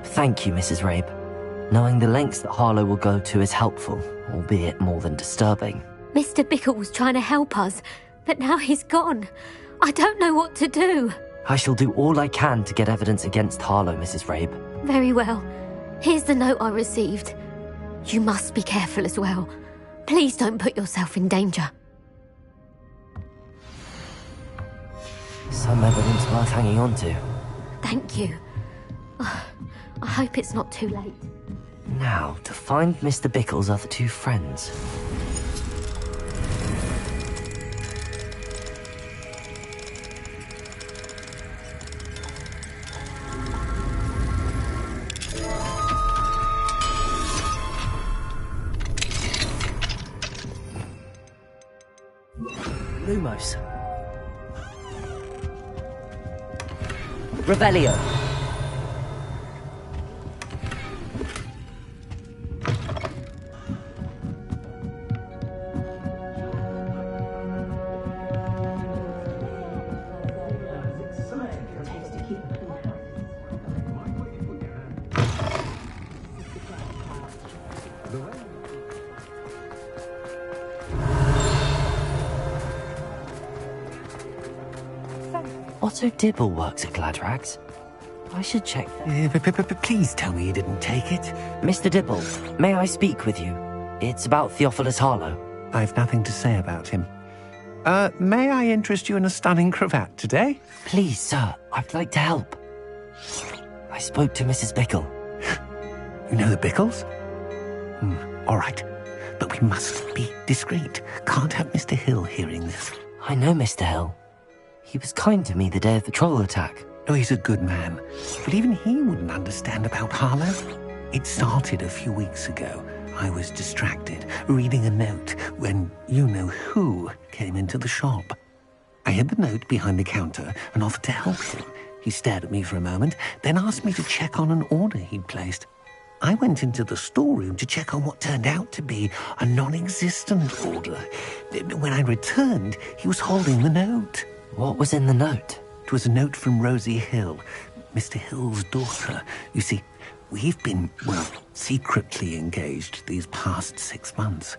Thank you, Mrs. Rabe. Knowing the lengths that Harlow will go to is helpful, albeit more than disturbing. Mr. Bickle was trying to help us, but now he's gone. I don't know what to do. I shall do all I can to get evidence against Harlow, Mrs. Rabe. Very well. Here's the note I received. You must be careful as well. Please don't put yourself in danger. Some evidence worth hanging on to. Thank you. I hope it's not too late. Now, to find Mr. Bickle's other two friends. Lumos. Revelio. Otto Dibble works at Gladrags. I should check that. Please tell me you didn't take it. Mr. Dibble, may I speak with you? It's about Theophilus Harlow. I've nothing to say about him. May I interest you in a stunning cravat today? Please, sir, I'd like to help. I spoke to Mrs. Bickle. You know the Bickles? All right. But we must be discreet. Can't have Mr. Hill hearing this. I know Mr. Hill. He was kind to me the day of the troll attack. Oh, he's a good man. But even he wouldn't understand about Harlow. It started a few weeks ago. I was distracted, reading a note, when you-know-who came into the shop. I hid the note behind the counter and offered to help him. He stared at me for a moment, then asked me to check on an order he'd placed. I went into the storeroom to check on what turned out to be a non-existent order. When I returned, he was holding the note. What was in the note? It was a note from Rosie Hill, Mr. Hill's daughter. You see, we've been, well, secretly engaged these past 6 months.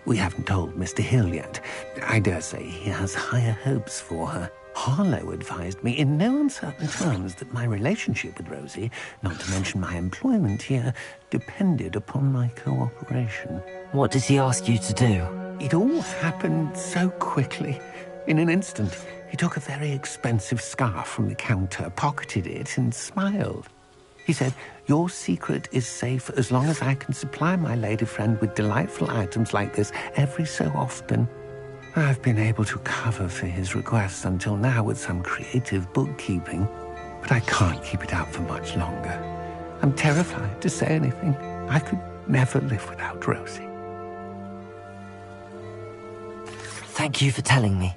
We haven't told Mr. Hill yet. I dare say he has higher hopes for her. Harlow advised me in no uncertain terms that my relationship with Rosie, not to mention my employment here, depended upon my cooperation. What did he ask you to do? It all happened so quickly. In an instant, he took a very expensive scarf from the counter, pocketed it, and smiled. He said, "Your secret is safe as long as I can supply my lady friend with delightful items like this every so often." I've been able to cover for his requests until now with some creative bookkeeping, but I can't keep it up for much longer. I'm terrified to say anything. I could never live without Rosie. Thank you for telling me.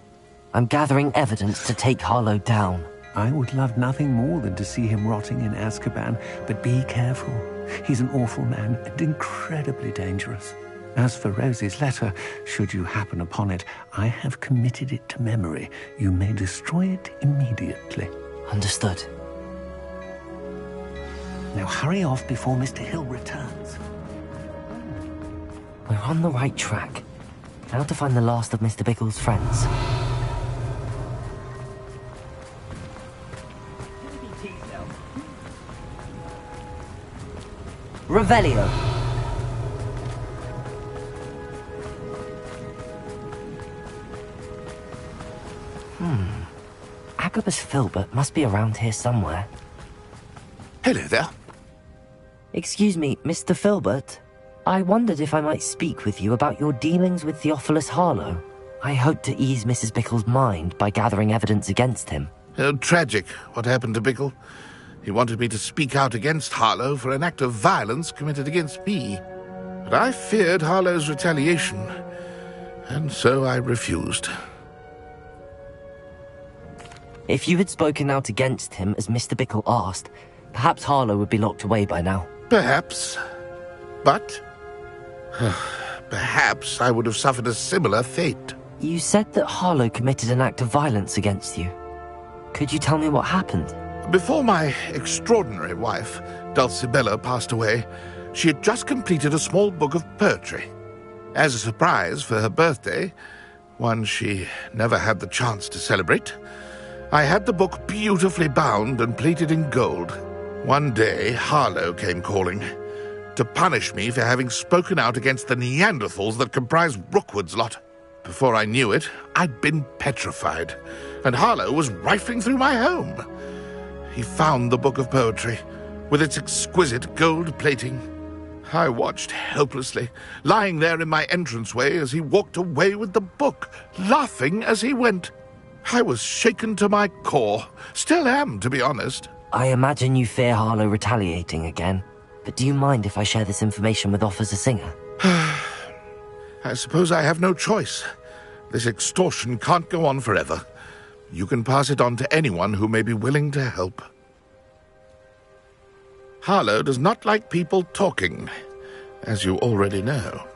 I'm gathering evidence to take Harlow down. I would love nothing more than to see him rotting in Azkaban, but be careful. He's an awful man and incredibly dangerous. As for Rosie's letter, should you happen upon it, I have committed it to memory. You may destroy it immediately. Understood. Now hurry off before Mr. Hill returns. We're on the right track. Now to find the last of Mr. Bickle's friends. Revelio. Agabus Filbert must be around here somewhere. Hello there. Excuse me, Mr. Filbert. I wondered if I might speak with you about your dealings with Theophilus Harlow. I hope to ease Mrs. Bickle's mind by gathering evidence against him. Tragic, what happened to Bickle. He wanted me to speak out against Harlow for an act of violence committed against me. But I feared Harlow's retaliation, and so I refused. If you had spoken out against him as Mr. Bickle asked, perhaps Harlow would be locked away by now. Perhaps. But perhaps I would have suffered a similar fate. You said that Harlow committed an act of violence against you. Could you tell me what happened? Before my extraordinary wife, Dulcibella, passed away, she had just completed a small book of poetry. As a surprise for her birthday, one she never had the chance to celebrate, I had the book beautifully bound and plated in gold. One day, Harlow came calling to punish me for having spoken out against the Neanderthals that comprise Rookwood's lot. Before I knew it, I'd been petrified, and Harlow was rifling through my home. He found the book of poetry, with its exquisite gold plating. I watched helplessly, lying there in my entranceway as he walked away with the book, laughing as he went. I was shaken to my core. Still am, to be honest. I imagine you fear Harlow retaliating again. But do you mind if I share this information with Officer Singer? I suppose I have no choice. This extortion can't go on forever. You can pass it on to anyone who may be willing to help. Harlow does not like people talking, as you already know.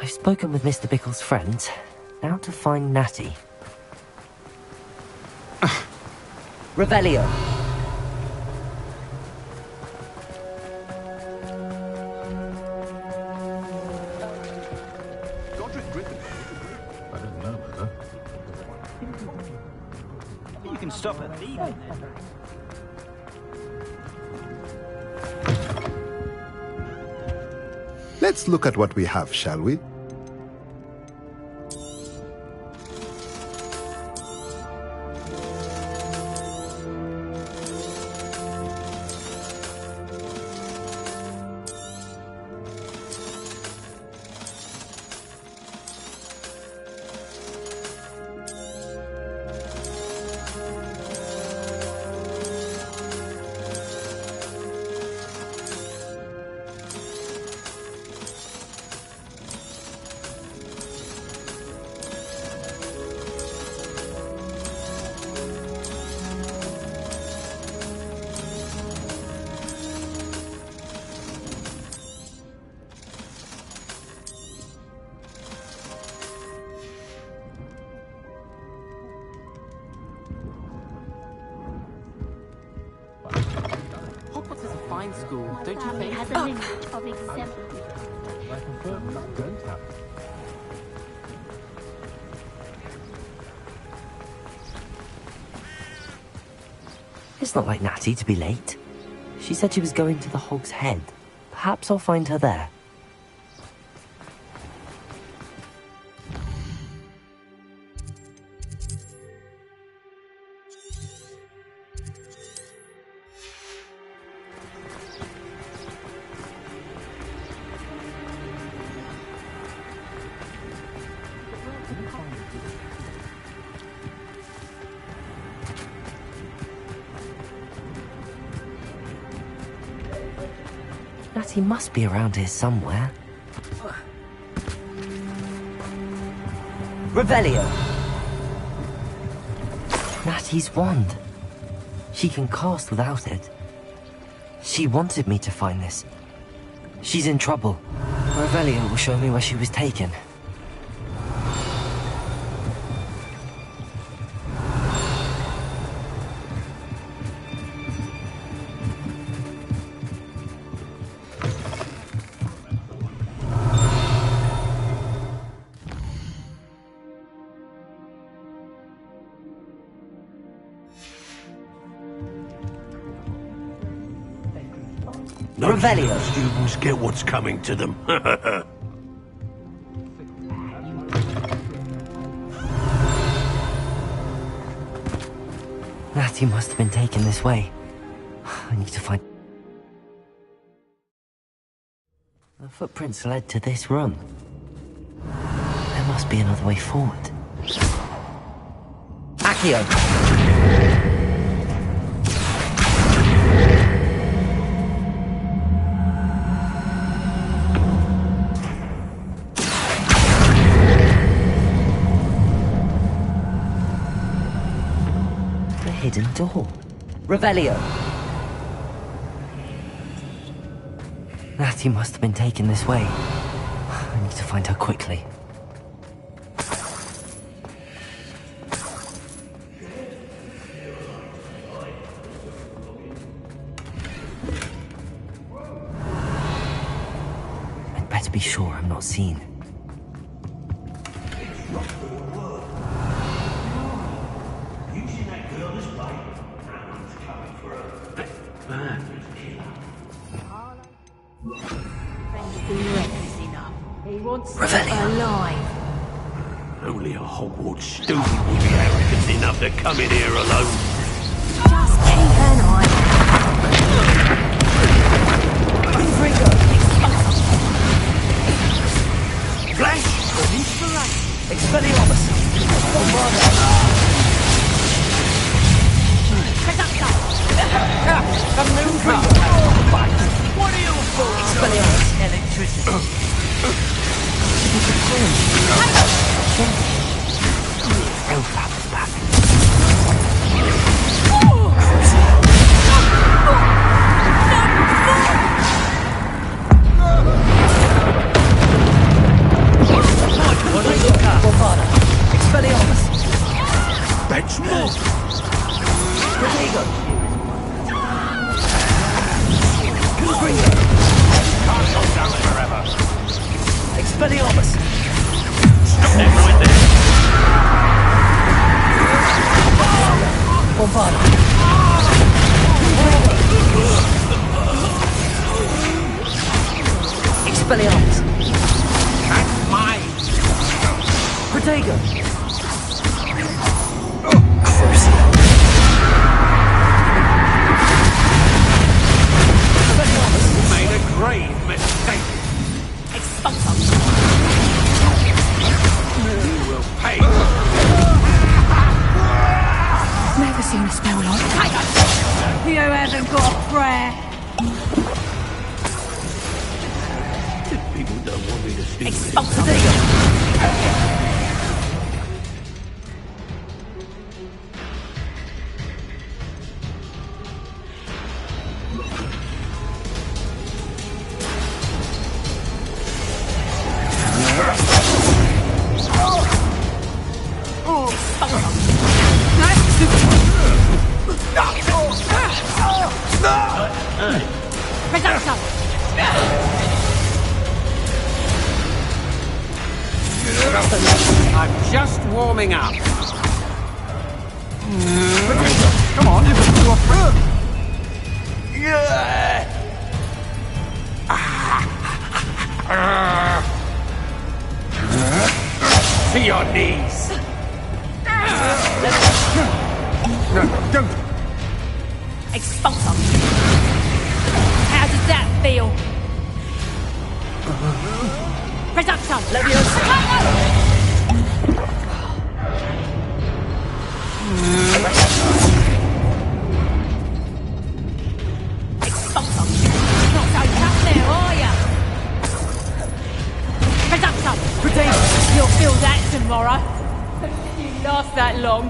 I've spoken with Mr. Bickle's friends. Now to find Natty. Revelio. I don't know, huh? You can stop her thieving. Let's look at what we have, shall we? fine school, don't you Family think? has a lineage of exemplary. I confirm that don't happen. It's not like Natty to be late. She said she was going to the Hog's Head. Perhaps I'll find her there. Natty must be around here somewhere. Revelio! Natty's wand. She can cast without it. She wanted me to find this. She's in trouble. Revelio will show me where she was taken. No Revelio. students get what's coming to them. Natty must have been taken this way. I need to find... The footprints led to this room. There must be another way forward. Accio! Hidden door. Revelio! Natty must have been taken this way. I need to find her quickly. I'd better be sure I'm not seen. Alive. Only a Hogwart student would be arrogant enough to come in here alone. Just keep an eye. Flash! Release the light. Expelliarmus. Bombarda. Come new What are you for? Expelliarmus. Electricity. Elfab is back. Bombarda. Expelliarmus. That's more! Protego. Can't hold down forever. Expelliarmus. Stop them right there! Bombarda. Expelliarmus. That's mine! Protego. You made a grave mistake. You will pay. Never seen a spell like that. You haven't got a prayer. People don't want me to speak. Protego. Reduction! I'm just warming up. Come on, you can do a fruit. To your knees. No, don't. Expulsor! How does that feel? Reduction! Expulsor! Not so tough there, are ya? Reduction! You'll feel that tomorrow. You last that long.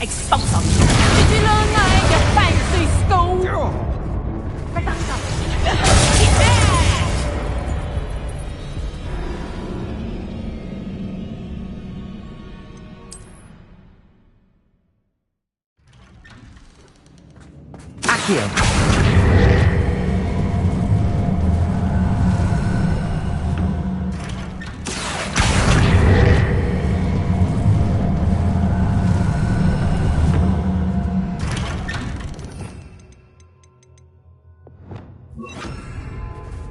Expulsor! Did you learn that in your fancy school? Reduction! Yeah! Accio!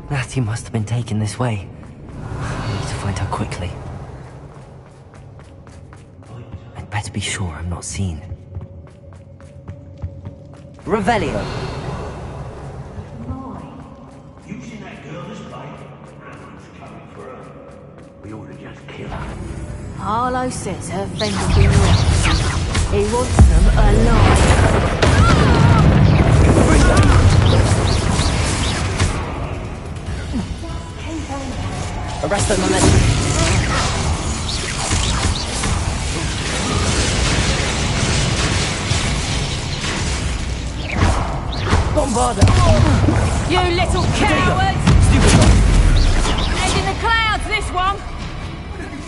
Natty must have been taken this way. I need to find her quickly. I'd better be sure I'm not seen. Revelio! You seen that girl as bait? Everyone's coming for her. We ought to just kill her. Harlow says her friends have been wrecked. He wants them alive. Arrest the momentum. Bombarder! You little cowards! Head in the clouds, this one!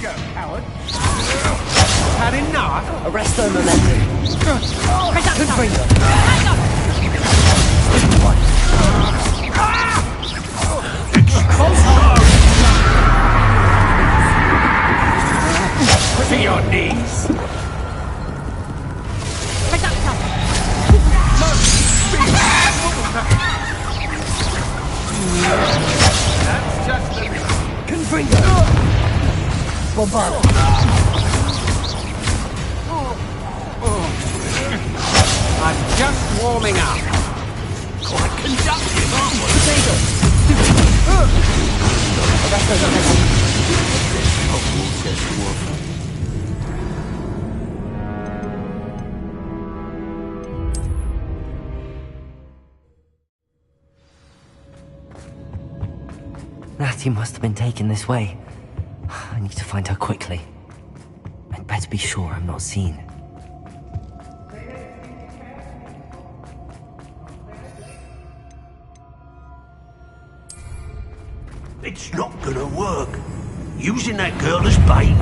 Go, coward. Had enough? Arrest the momentum. Confringo! Hang on! To your knees. Reduction! That's just the... Confringo! Bombarder! I'm just warming up. Quite conductive, aren't we? Arrest the momentum. Hogwarts has to work. Natty must have been taken this way. I need to find her quickly. I'd better be sure I'm not seen. It's not gonna work. Using that girl as bait.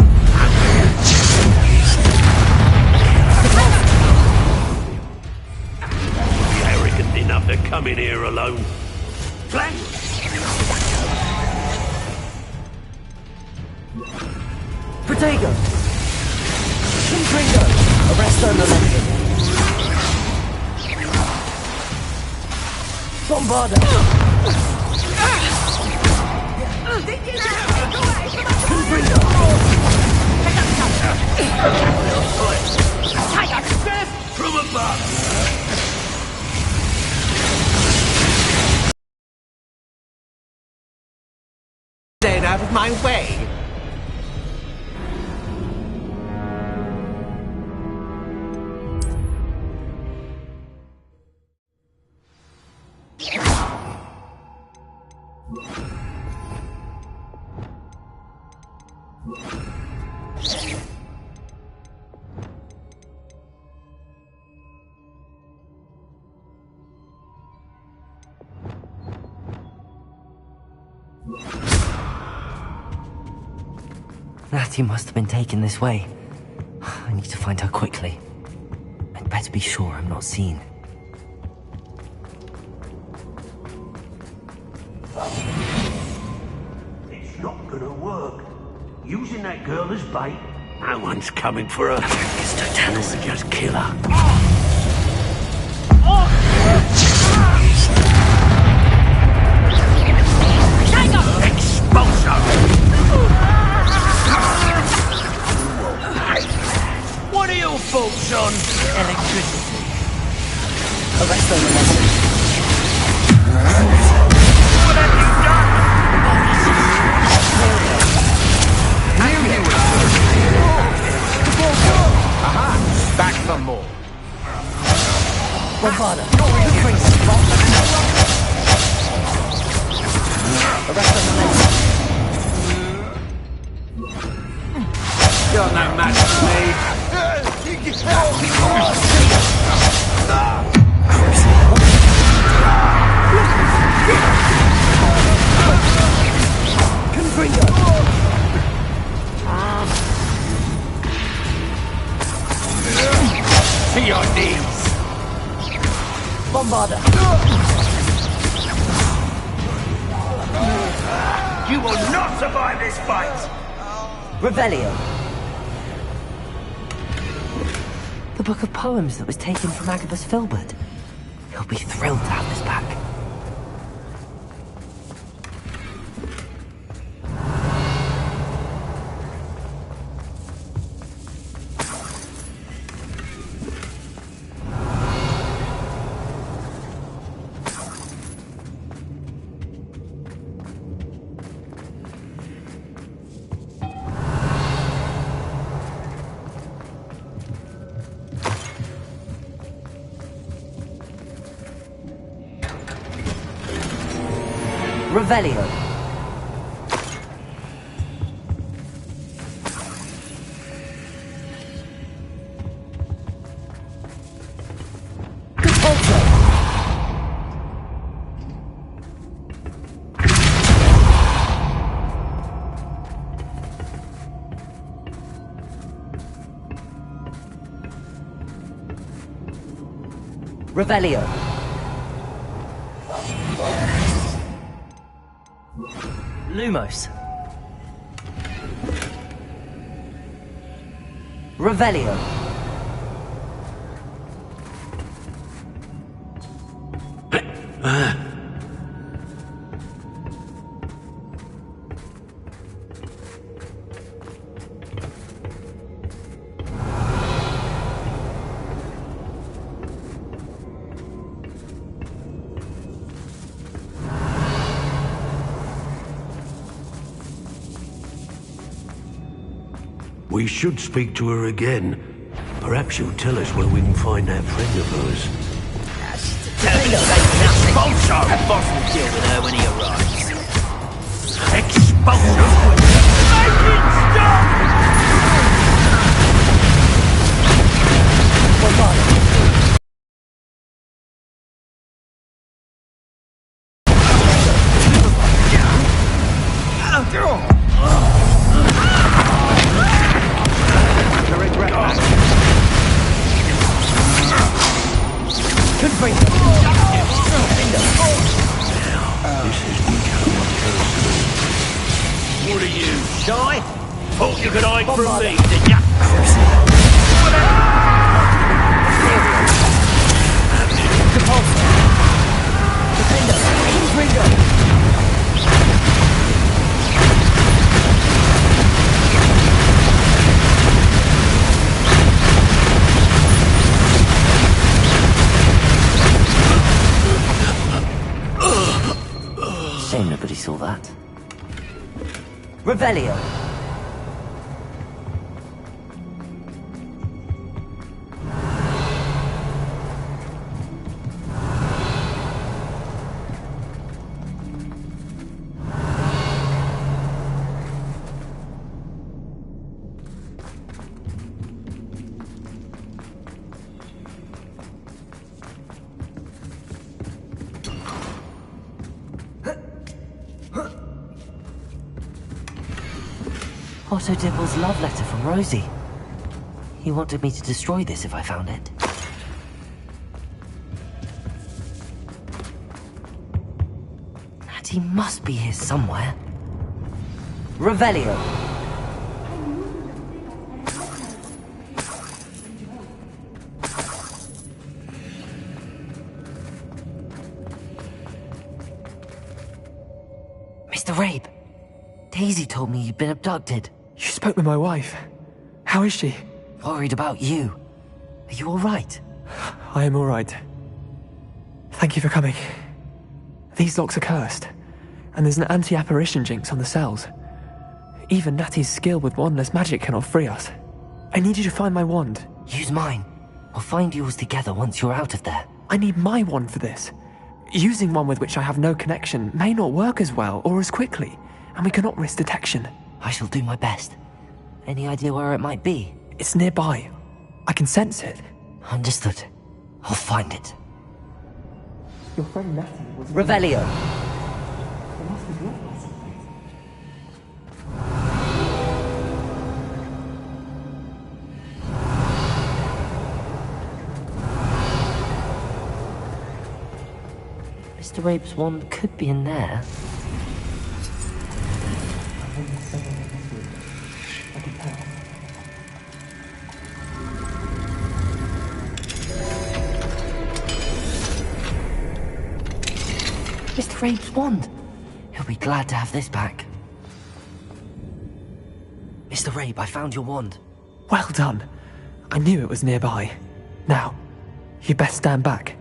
Be arrogant enough to come in here alone. Flank! Protego! Confringo! Arrest the momentum. Bombarder! Confringo! From above! Get out of my way. Natty must have been taken this way. I need to find her quickly. I'd better be sure I'm not seen. It's not gonna work. Using that girl as bait, no one's coming for her. You'll just kill her. Expulso! What are your thoughts on electricity? Arrest on the lesson. What have you done? Aha! Back for more. Bombarda. Freeze. Arrest on the lesson. You're no match for me. Confringo. To your knees. Bombarda. You will not survive this fight. Revelio. The book of poems that was taken from Agabus Filbert. He'll be thrilled to have this back. Revelio. Revelio. Lumos. Revelio. We should speak to her again. Perhaps she'll tell us where we can find that friend of hers. Expulso! The boss will deal with her when he arrives. Expulso! Make it stop! What are you, shy? Thought you could hide from me, did ya? Shame nobody saw that. Revelio. Otto Dibble's love letter from Rosie. He wanted me to destroy this if I found it. Natty must be here somewhere. Revelio. Mr. Rabe, Daisy told me you'd been abducted. You spoke with my wife. How is she? Worried about you. Are you alright? I am alright. Thank you for coming. These locks are cursed, and there's an anti-apparition jinx on the cells. Even Natty's skill with wandless magic cannot free us. I need you to find my wand. Use mine. We'll find yours together once you're out of there. I need my wand for this. Using one with which I have no connection may not work as well or as quickly, and we cannot risk detection. I shall do my best. Any idea where it might be? It's nearby. I can sense it. Understood. I'll find it. Your friend Natty was... Revelio. It must be your place. Mr. Rabe's wand could be in there. Mr. Rabe's wand. He'll be glad to have this back. Mr. Rabe, I found your wand. Well done. I knew it was nearby. Now, you best stand back.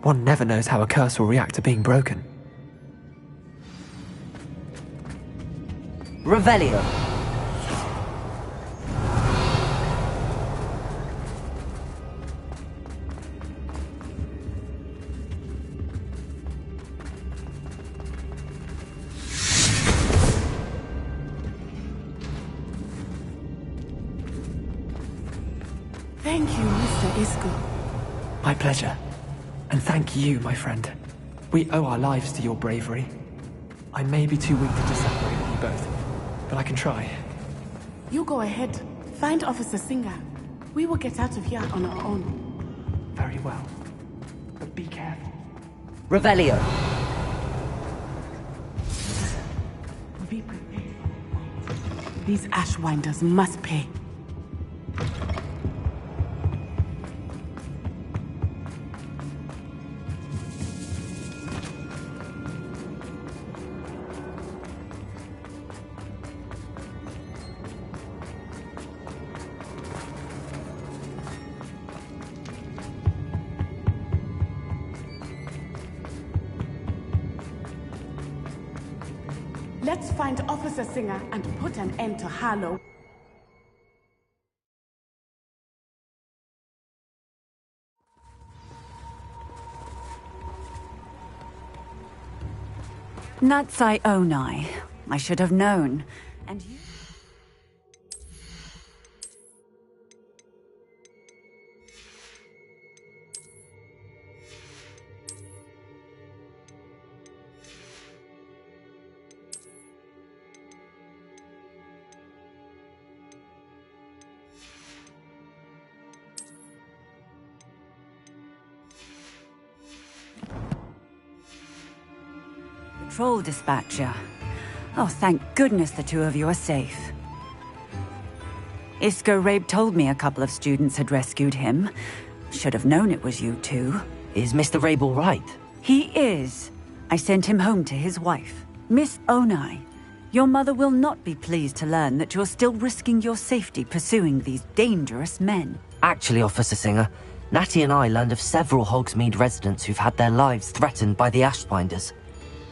One never knows how a curse will react to being broken. Revelio. Thank you, Mr. Isco. My pleasure. And thank you, my friend. We owe our lives to your bravery. I may be too weak to separate you both, but I can try. You go ahead. Find Officer Singer. We will get out of here on our own. Very well. But be careful. Revelio. Be prepared. These Ashwinders must pay. Let's find Officer Singer and put an end to Harlow. Natsai Onai. I should have known. And you... Patrol dispatcher. Oh, thank goodness the two of you are safe. Isco Rabe told me a couple of students had rescued him. Should have known it was you two. Is Mr. Rabe all right? He is. I sent him home to his wife. Miss Onai, your mother will not be pleased to learn that you're still risking your safety pursuing these dangerous men. Actually, Officer Singer, Natty and I learned of several Hogsmeade residents who've had their lives threatened by the Ashwinders.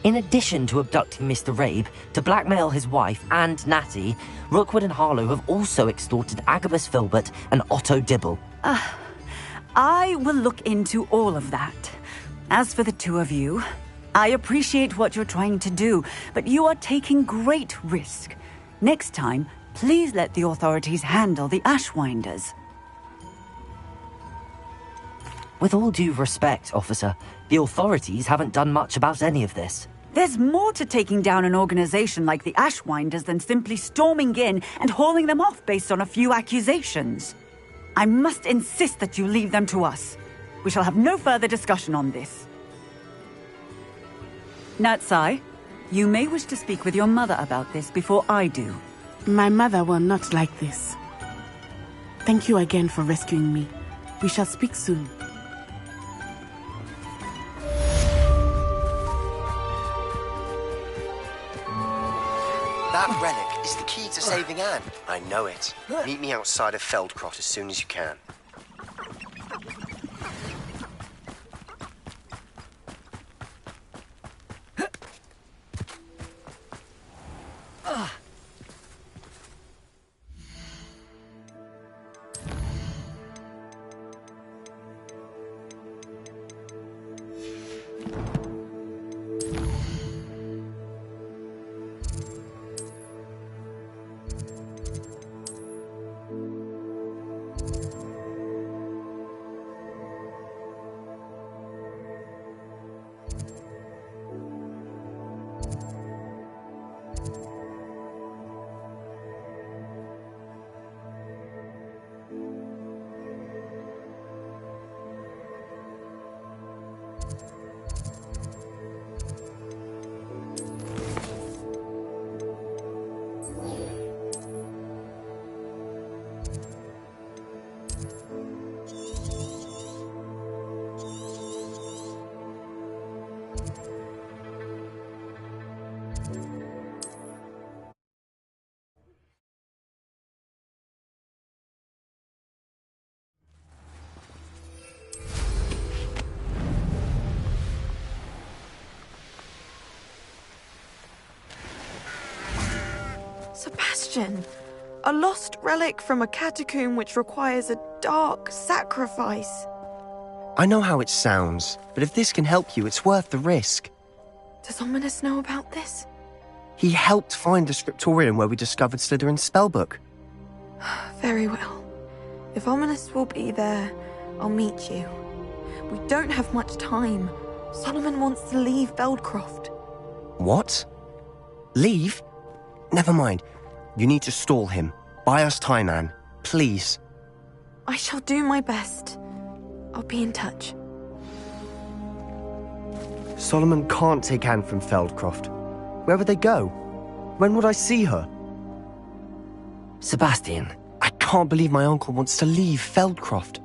In addition to abducting Mr. Rabe, to blackmail his wife and Natty, Rookwood and Harlow have also extorted Agabus Filbert and Otto Dibble. I will look into all of that. As for the two of you, I appreciate what you're trying to do, but you are taking great risk. Next time, please let the authorities handle the Ashwinders. With all due respect, officer, the authorities haven't done much about any of this. There's more to taking down an organization like the Ashwinders than simply storming in and hauling them off based on a few accusations. I must insist that you leave them to us. We shall have no further discussion on this. Natsai, you may wish to speak with your mother about this before I do. My mother will not like this. Thank you again for rescuing me. We shall speak soon. That relic is the key to saving Anne. I know it. Meet me outside of Feldcroft as soon as you can. Sebastian, a lost relic from a catacomb which requires a dark sacrifice. I know how it sounds, but if this can help you, it's worth the risk. Does Ominous know about this? He helped find the scriptorium where we discovered Slytherin's spellbook. Very well. If Ominous will be there, I'll meet you. We don't have much time. Solomon wants to leave Feldcroft. What? Leave? Never mind. You need to stall him. Buy us time, Anne. Please. I shall do my best. I'll be in touch. Solomon can't take Anne from Feldcroft. Where would they go? When would I see her? Sebastian. I can't believe my uncle wants to leave Feldcroft.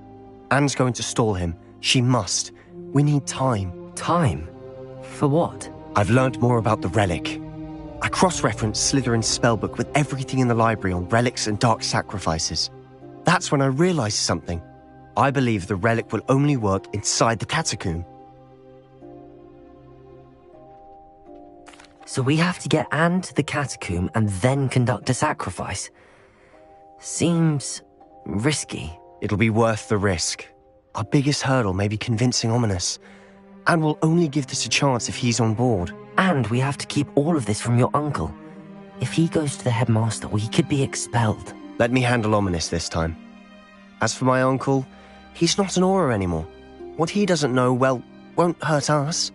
Anne's going to stall him. She must. We need time. Time? For what? I've learned more about the relic. I cross-referenced Slytherin's spellbook with everything in the library on relics and dark sacrifices. That's when I realized something. I believe the relic will only work inside the catacomb. So we have to get Anne to the catacomb and then conduct a sacrifice. Seems risky. It'll be worth the risk. Our biggest hurdle may be convincing Ominous. And we'll only give this a chance if he's on board. And we have to keep all of this from your uncle. If he goes to the headmaster, we could be expelled. Let me handle Ominous this time. As for my uncle, he's not an Auror anymore. What he doesn't know, well, won't hurt us.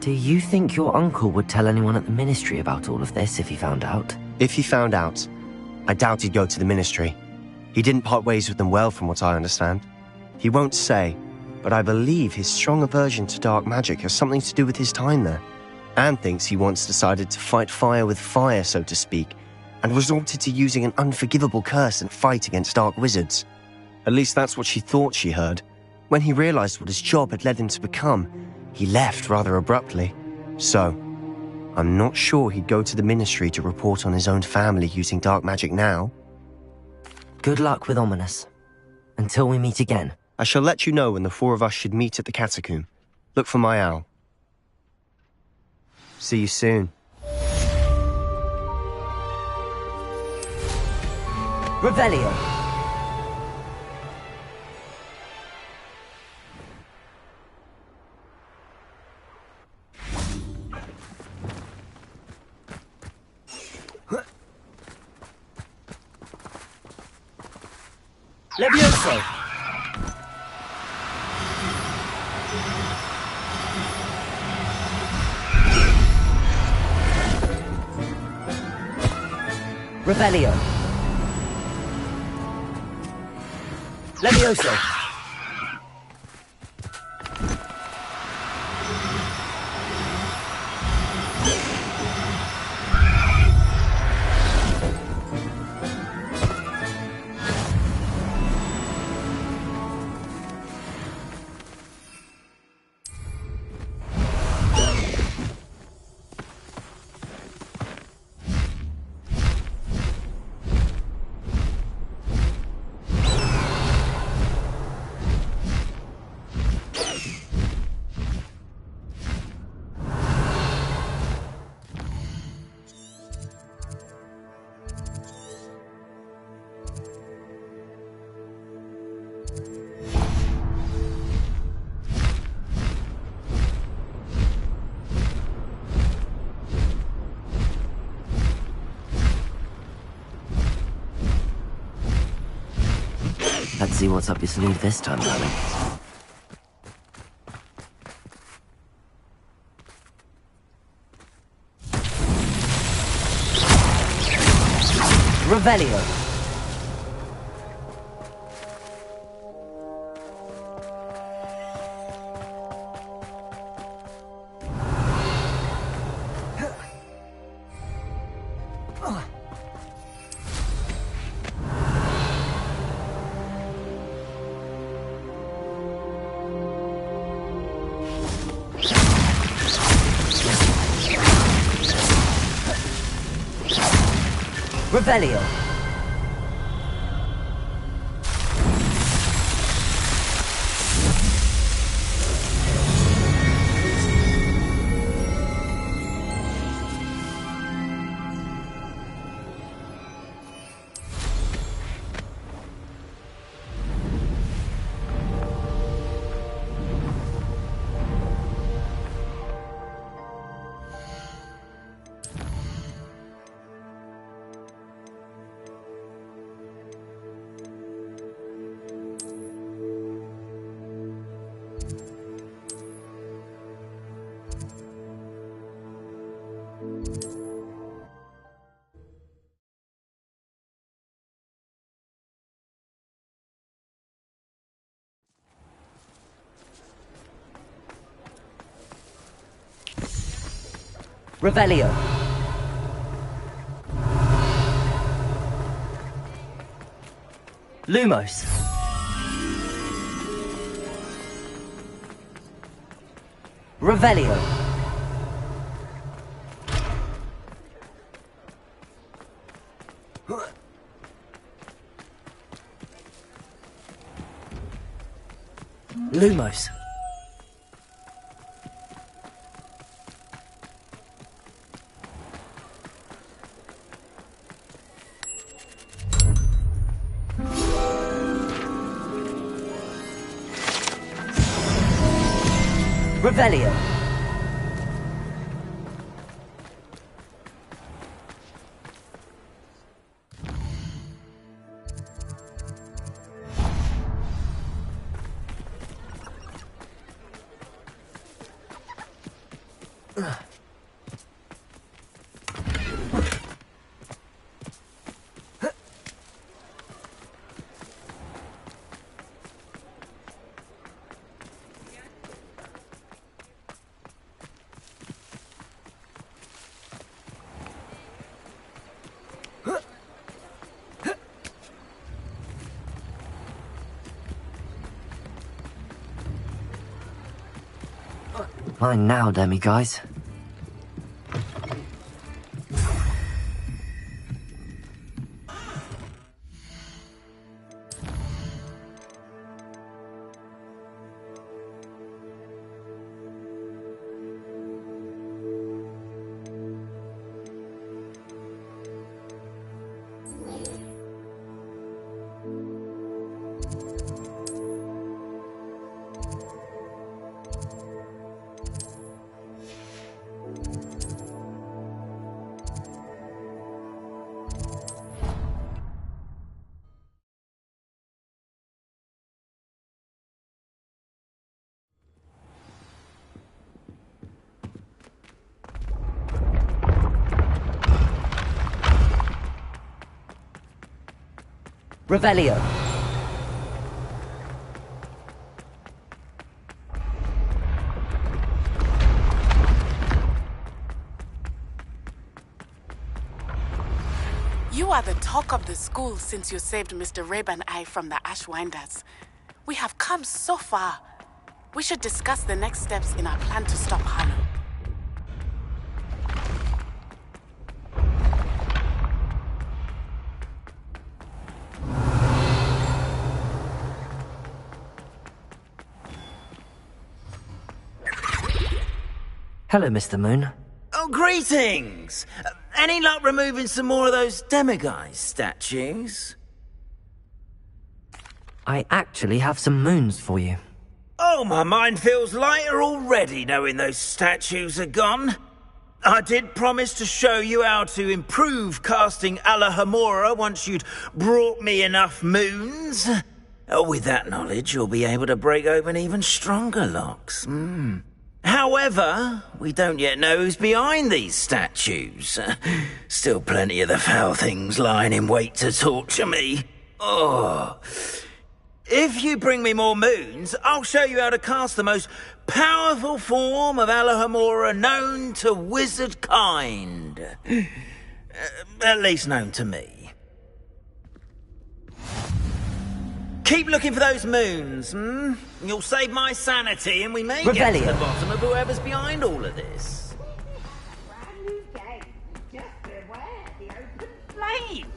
Do you think your uncle would tell anyone at the ministry about all of this if he found out? If he found out, I doubt he'd go to the ministry. He didn't part ways with them well, from what I understand. He won't say, but I believe his strong aversion to dark magic has something to do with his time there. Anne thinks he once decided to fight fire with fire, so to speak, and resorted to using an unforgivable curse and fight against dark wizards. At least that's what she thought she heard. When he realized what his job had led him to become, he left rather abruptly. So, I'm not sure he'd go to the ministry to report on his own family using dark magic now. Good luck with Ominous. Until we meet again. I shall let you know when the four of us should meet at the catacomb. Look for my owl. See you soon. Revelio. Levioso! Revelio! Levioso! Let's see what's up your sleeve this time, darling. Revelio. Revelio. Revelio. Lumos. Revelio. Lumos. Revelio. Fine now, Demi guys. Revelio. You are the talk of the school since you saved Mr. Rabe and I from the Ashwinders. We have come so far. We should discuss the next steps in our plan to stop Harlow. Hello, Mr. Moon. Oh, greetings! Any luck removing some more of those demiguise statues? I actually have some moons for you. Oh, my mind feels lighter already knowing those statues are gone. I did promise to show you how to improve casting Alahamora once you'd brought me enough moons. With that knowledge, you'll be able to break open even stronger locks. However, we don't yet know who's behind these statues. Still plenty of the foul things lying in wait to torture me. Oh. If you bring me more moons, I'll show you how to cast the most powerful form of Alohomora known to wizard kind. At least known to me. Keep looking for those moons, You'll save my sanity and we may get to the bottom of whoever's behind all of this. Just beware the open flame.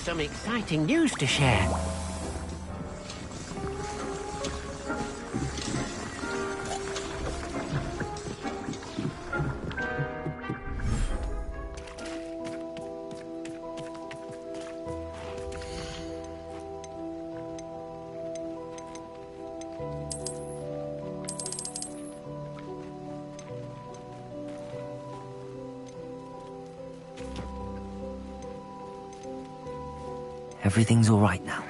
Some exciting news to share. Everything's all right now.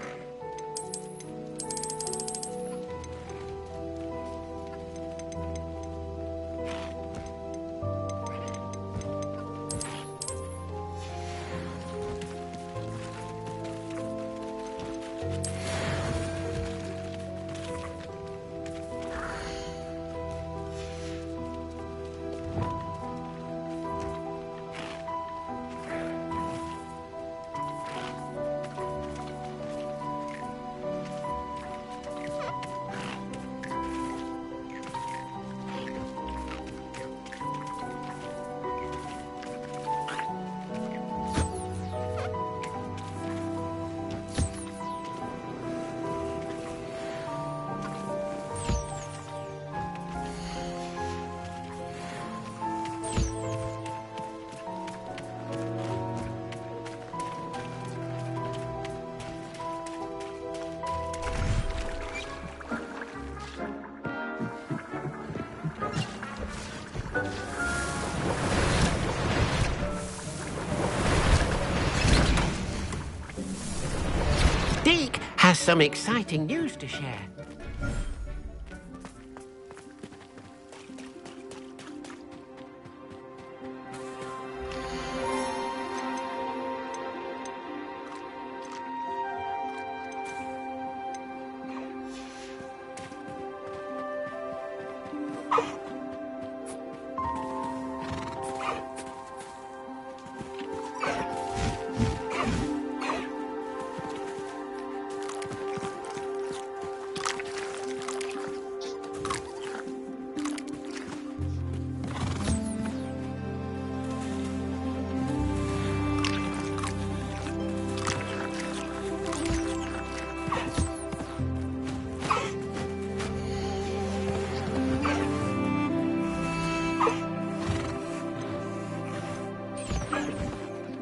Deke has some exciting news to share.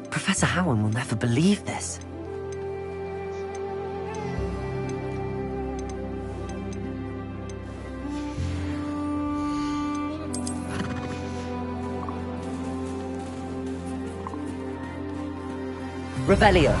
Professor Howard will never believe this. Revelio.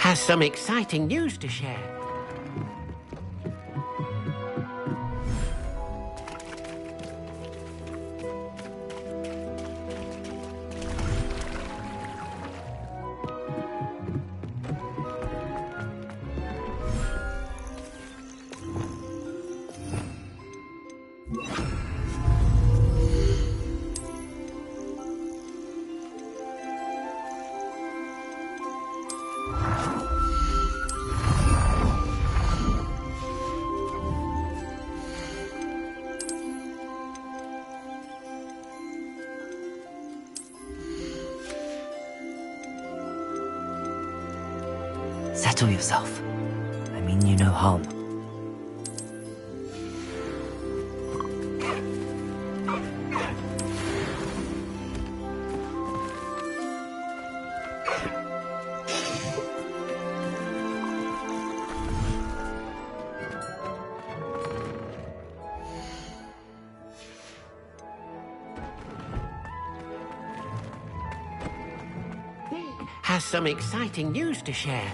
has some exciting news to share. Settle yourself. I mean you no harm. Has some exciting news to share.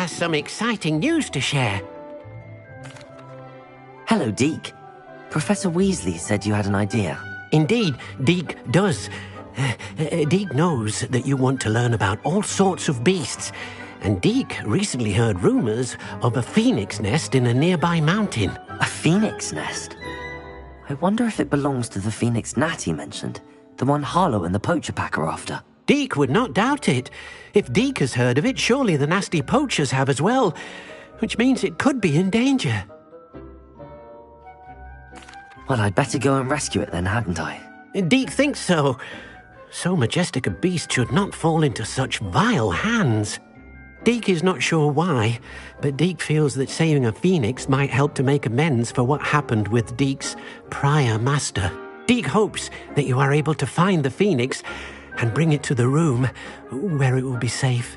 Has some exciting news to share. Hello, Deke. Professor Weasley said you had an idea. Indeed, Deke does. Deke knows that you want to learn about all sorts of beasts, and Deke recently heard rumors of a phoenix nest in a nearby mountain. A phoenix nest? I wonder if it belongs to the phoenix Natty mentioned, the one Harlow and the poacher pack are after. Deke would not doubt it. If Deke has heard of it, surely the nasty poachers have as well, which means it could be in danger. Well, I'd better go and rescue it then, hadn't I? Deke thinks so. So majestic a beast should not fall into such vile hands. Deke is not sure why, but Deke feels that saving a phoenix might help to make amends for what happened with Deke's prior master. Deke hopes that you are able to find the phoenix and bring it to the room where it will be safe.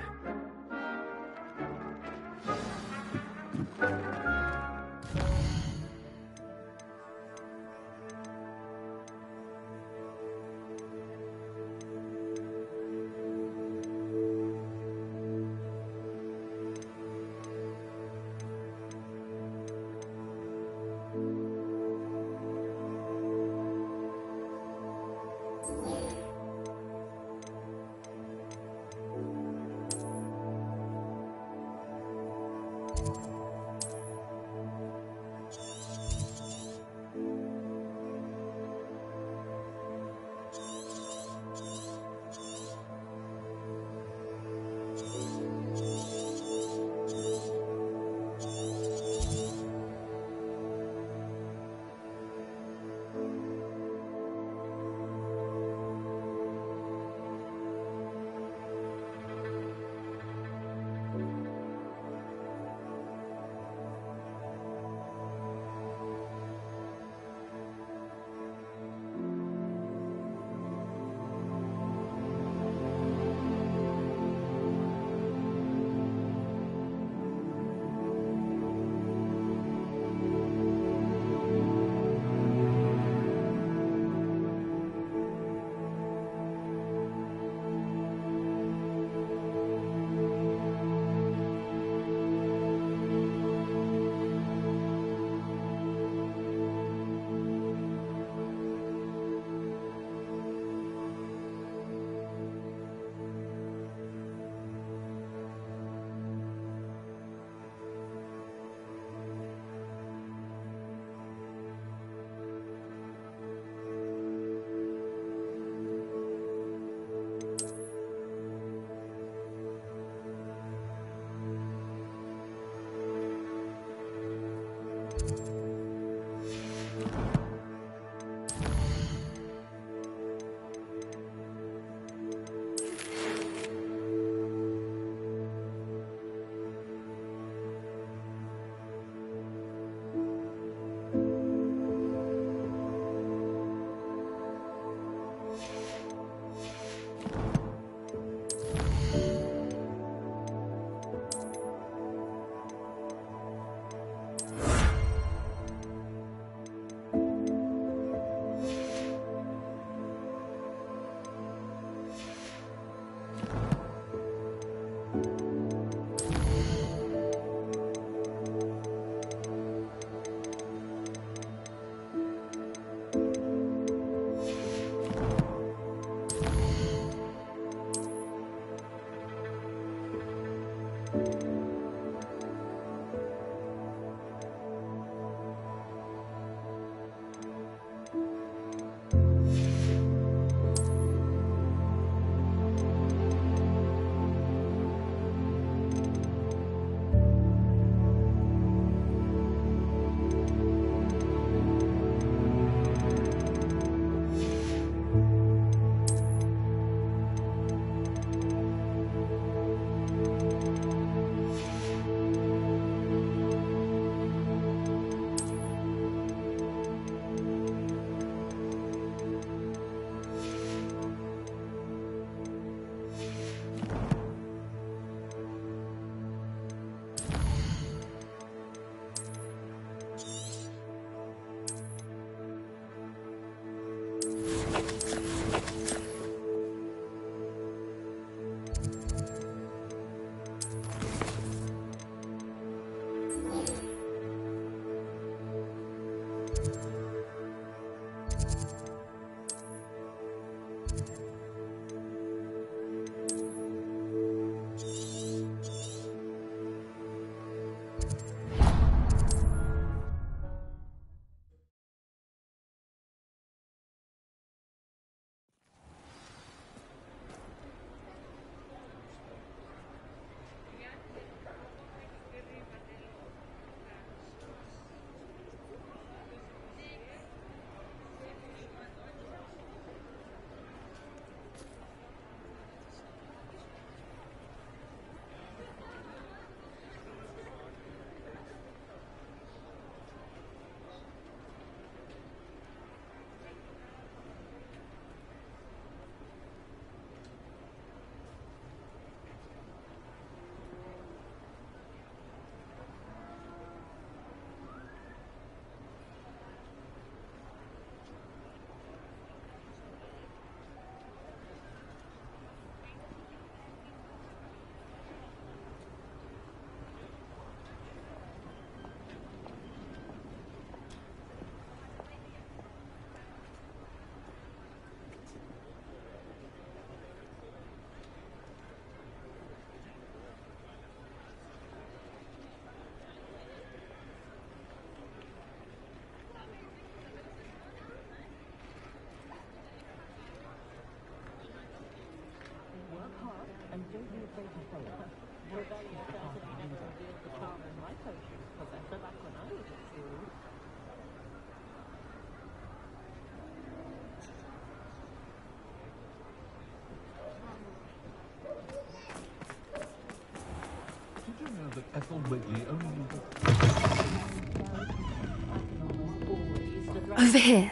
Over here.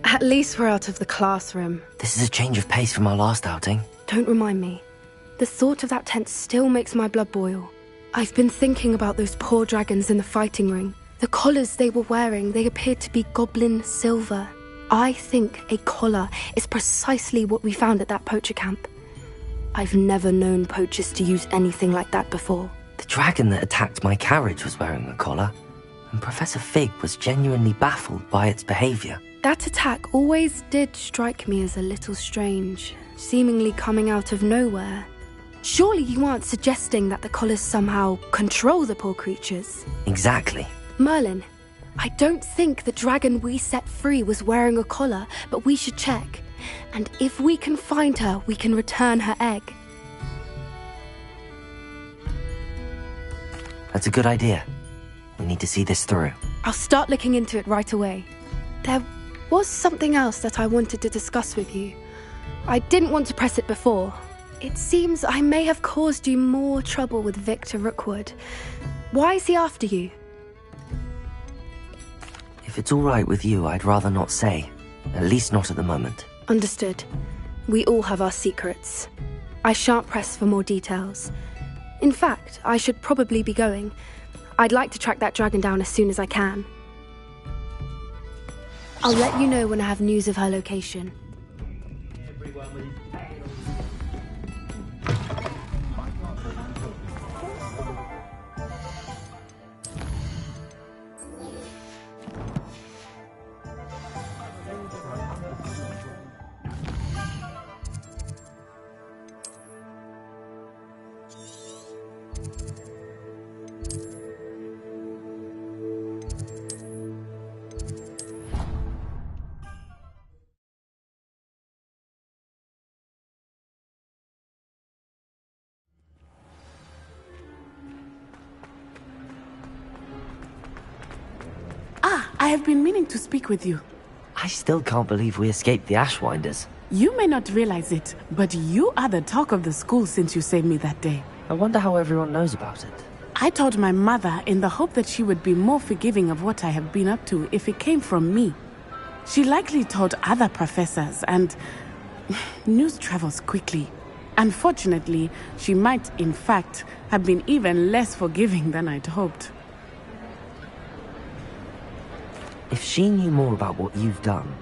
At least we're out of the classroom. This is a change of pace from our last outing. Don't remind me. The thought of that tent still makes my blood boil. I've been thinking about those poor dragons in the fighting ring. The collars they were wearing, they appeared to be goblin silver. I think a collar is precisely what we found at that poacher camp. I've never known poachers to use anything like that before. The dragon that attacked my carriage was wearing a collar, and Professor Fig was genuinely baffled by its behavior. That attack always did strike me as a little strange, seemingly coming out of nowhere. Surely you aren't suggesting that the collars somehow control the poor creatures? Exactly. Merlin, I don't think the dragon we set free was wearing a collar, but we should check. And if we can find her, we can return her egg. That's a good idea. We need to see this through. I'll start looking into it right away. There was something else that I wanted to discuss with you. I didn't want to press it before. It seems I may have caused you more trouble with Victor Rookwood. Why is he after you? If it's all right with you, I'd rather not say. At least not at the moment. Understood. We all have our secrets. I shan't press for more details. In fact, I should probably be going. I'd like to track that dragon down as soon as I can. I'll let you know when I have news of her location. I have been meaning to speak with you. I still can't believe we escaped the Ashwinders. You may not realize it, but you are the talk of the school since you saved me that day. I wonder how everyone knows about it. I told my mother in the hope that she would be more forgiving of what I have been up to if it came from me. She likely told other professors, and news travels quickly. Unfortunately, she might, in fact, have been even less forgiving than I'd hoped. If she knew more about what you've done,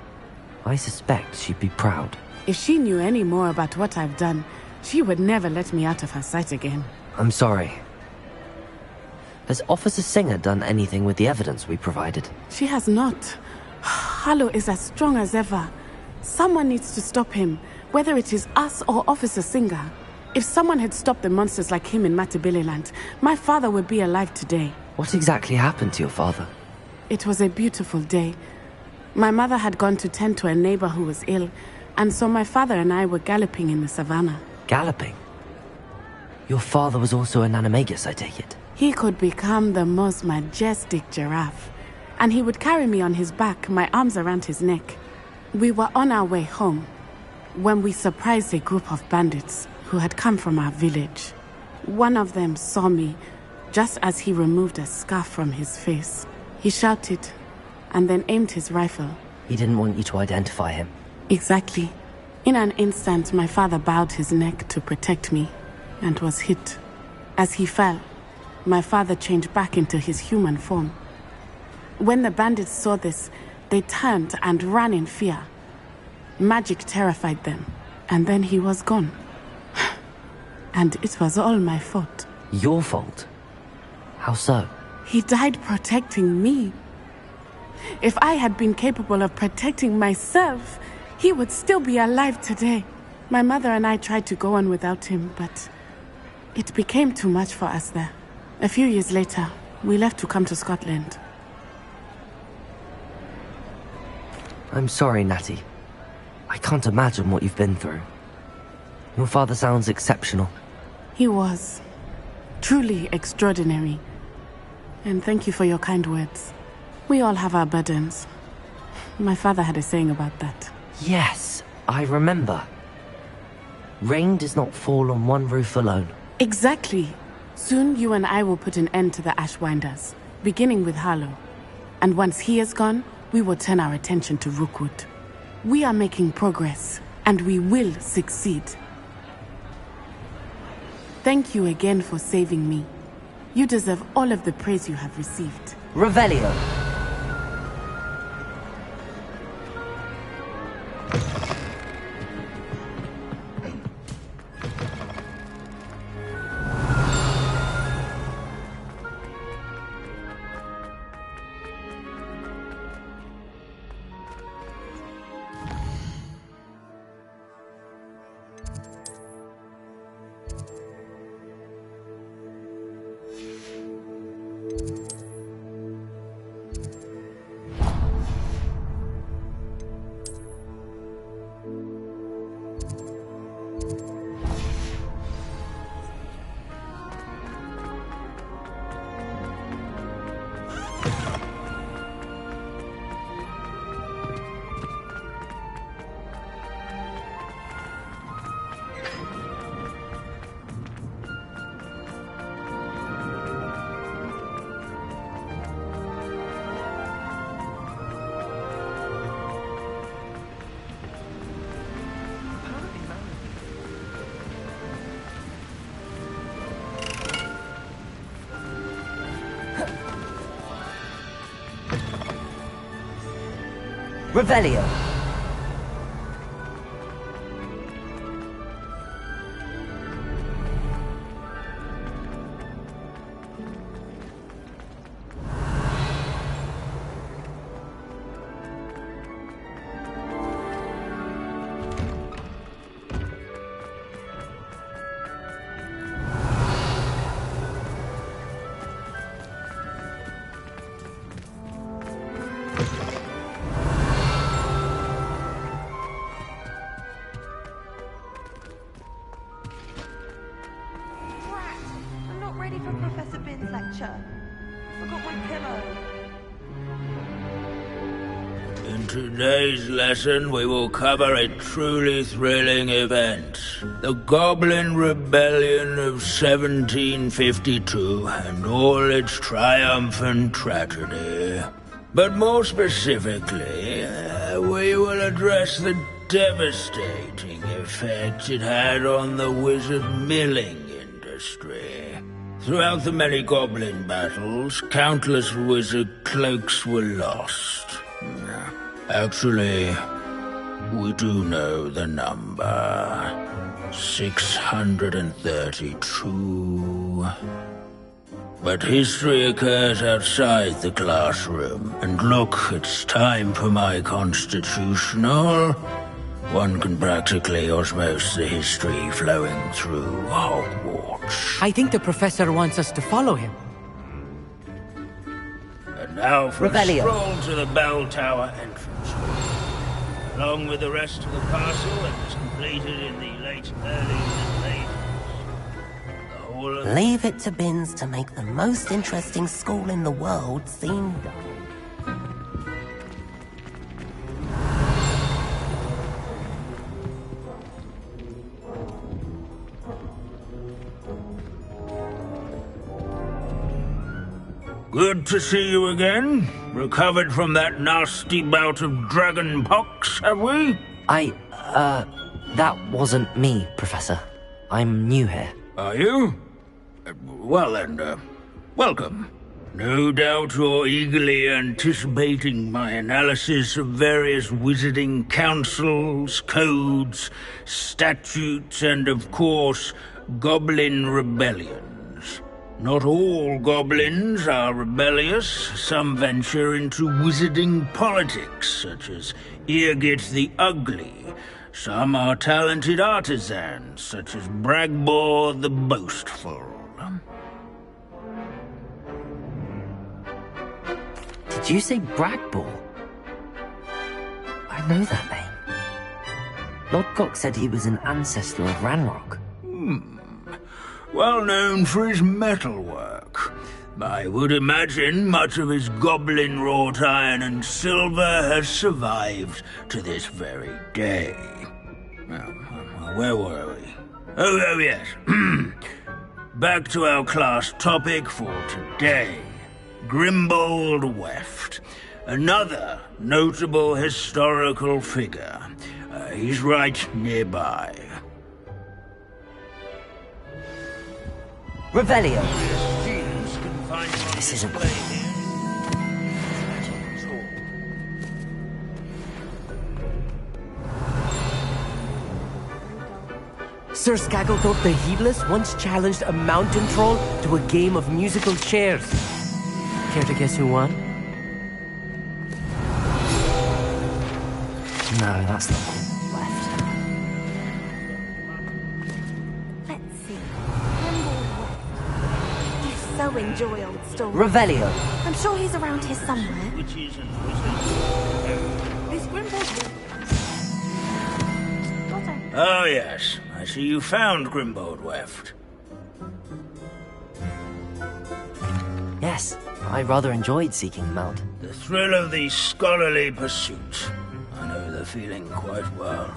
I suspect she'd be proud. If she knew any more about what I've done, she would never let me out of her sight again. I'm sorry. Has Officer Singer done anything with the evidence we provided? She has not. Harlow is as strong as ever. Someone needs to stop him, whether it is us or Officer Singer. If someone had stopped the monsters like him in Matabeleland, my father would be alive today. What exactly happened to your father? It was a beautiful day. My mother had gone to tend to a neighbor who was ill, and so my father and I were galloping in the savannah. Galloping? Your father was also an animagus, I take it? He could become the most majestic giraffe, and he would carry me on his back, my arms around his neck. We were on our way home when we surprised a group of bandits who had come from our village. One of them saw me just as he removed a scarf from his face. He shouted, and then aimed his rifle. He didn't want you to identify him. Exactly. In an instant, my father bowed his neck to protect me, and was hit. As he fell, my father changed back into his human form. When the bandits saw this, they turned and ran in fear. Magic terrified them, and then he was gone. And it was all my fault. Your fault? How so? He died protecting me. If I had been capable of protecting myself, he would still be alive today. My mother and I tried to go on without him, but it became too much for us there. A few years later, we left to come to Scotland. I'm sorry, Natty. I can't imagine what you've been through. Your father sounds exceptional. He was truly extraordinary. And thank you for your kind words. We all have our burdens. My father had a saying about that. Yes, I remember. Rain does not fall on one roof alone. Exactly. Soon you and I will put an end to the Ashwinders, beginning with Harlow. And once he is gone, we will turn our attention to Rookwood. We are making progress, and we will succeed. Thank you again for saving me. You deserve all of the praise you have received. Revelio. Revelio. In today's lesson, we will cover a truly thrilling event. The Goblin Rebellion of 1752 and all its triumphant tragedy. But more specifically, we will address the devastating effect it had on the wizard milling industry. Throughout the many goblin battles, countless wizard cloaks were lost. Actually, we do know the number. 632. But history occurs outside the classroom, and look, it's time for my constitutional. One can practically osmose the history flowing through Hogwart. I think the professor wants us to follow him. And now for a Revelio. stroll to the bell tower entrance. Along with the rest of the castle that was completed in the late early Middle Ages. The whole of Leave it to Binns to make the most interesting school in the world seem dull. Good to see you again. Recovered from that nasty bout of dragon pox, have we? That wasn't me, Professor. I'm new here. Are you? Well then, welcome. No doubt you're eagerly anticipating my analysis of various wizarding councils, codes, statutes, and of course, goblin rebellions. Not all goblins are rebellious. Some venture into wizarding politics, such as Eargit the Ugly. Some are talented artisans, such as Bragbor the Boastful. Did you say Bragbor? I know that name. Lodgok said he was an ancestor of Ranrock. Well known for his metalwork. I would imagine much of his goblin wrought iron and silver has survived to this very day. Now, where were we? Oh yes. Back to our class topic for today. Grimbold Weft. Another notable historical figure. He's right nearby. Revelio. This isn't Sir Skaggletop the Heedless once challenged a mountain troll to a game of musical chairs. Care to guess who won? No, that's not Left. Let's see. You so enjoy old stories. Revelio. I'm sure he's around here somewhere. This Grimbold. Oh yes, I see you found Grimbold Weft. Yes, I rather enjoyed seeking them out. The thrill of the scholarly pursuit. I know the feeling quite well.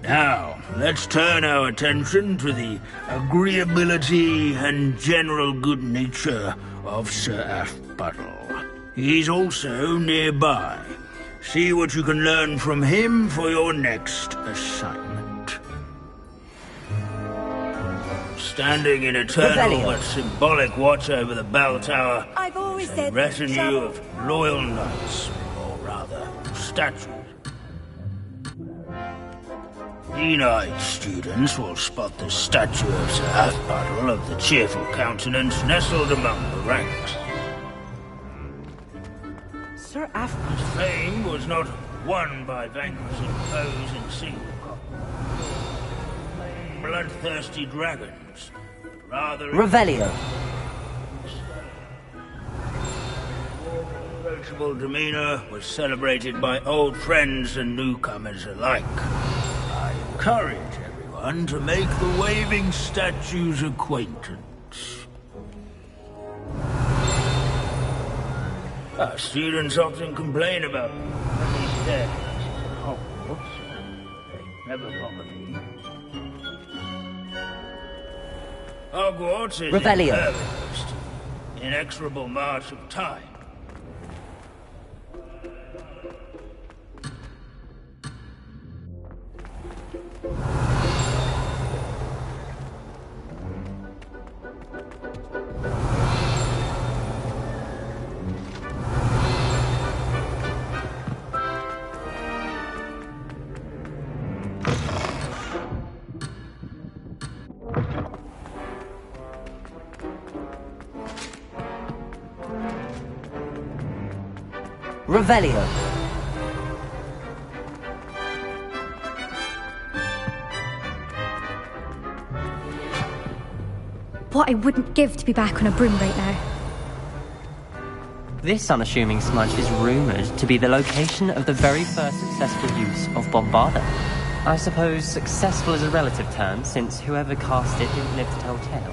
Now, let's turn our attention to the agreeability and general good nature of Sir Athbuttle. He's also nearby. See what you can learn from him for your next assignment. Standing in eternal but symbolic watch over the bell tower, I've always a said retinue of loyal knights, or rather, statues. Keen-eyed students will spot the statue of Sir Athbuttle of the cheerful countenance nestled among the ranks. Sir Athbuttle. His fame was not won by vanquishing foes in single combat, bloodthirsty dragons, but rather Revelio. approachable demeanor was celebrated by old friends and newcomers alike. I encourage everyone to make the waving statue's acquaintance. Our students often complain about these stairs at Hogwarts. They never bother me. Hogwarts is Revelio. impervious to the inexorable march of time. Revelio. What I wouldn't give to be back on a broom right now. This unassuming smudge is rumoured to be the location of the very first successful use of Bombarda. I suppose successful is a relative term, since whoever cast it didn't live to tell tale.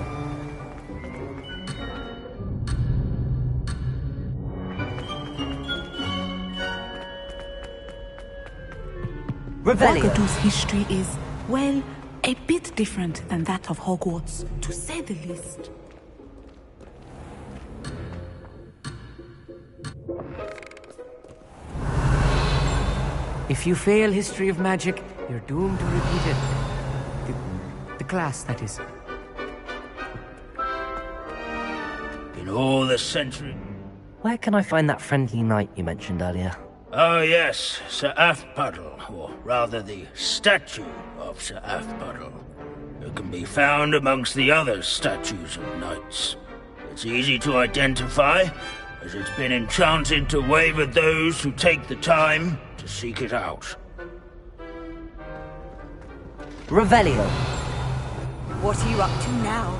Revelio. Wagadu's history is, well, a bit different than that of Hogwarts, to say the least. If you fail history of magic, you're doomed to repeat it. The class, that is. In all the century... Where can I find that friendly knight you mentioned earlier? Oh yes, Sir Athbuttle, or rather the statue of Sir Athbuttle. It can be found amongst the other statues of knights. It's easy to identify, as it's been enchanted to wave at those who take the time to seek it out. Revelio. What are you up to now?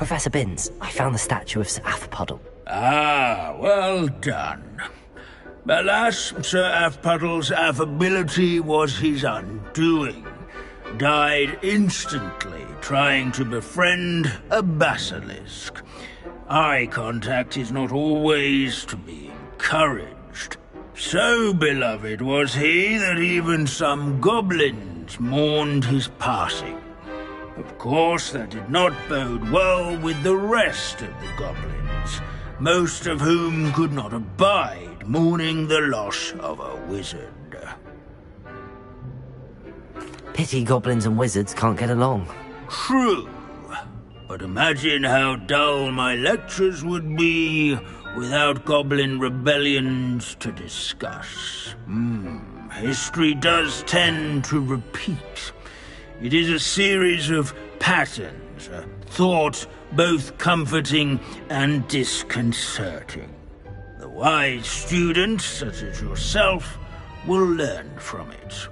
Professor Binns, I found the statue of Sir Athpuddle. Ah, well done. Alas, Sir Athpuddle's affability was his undoing. Died instantly trying to befriend a basilisk. Eye contact is not always to be encouraged. So beloved was he that even some goblins mourned his passing. Of course, that did not bode well with the rest of the goblins, most of whom could not abide mourning the loss of a wizard. Pity goblins and wizards can't get along. True. But imagine how dull my lectures would be without goblin rebellions to discuss. History does tend to repeat. It is a series of patterns, a thought both comforting and disconcerting. The wise student, such as yourself, will learn from it.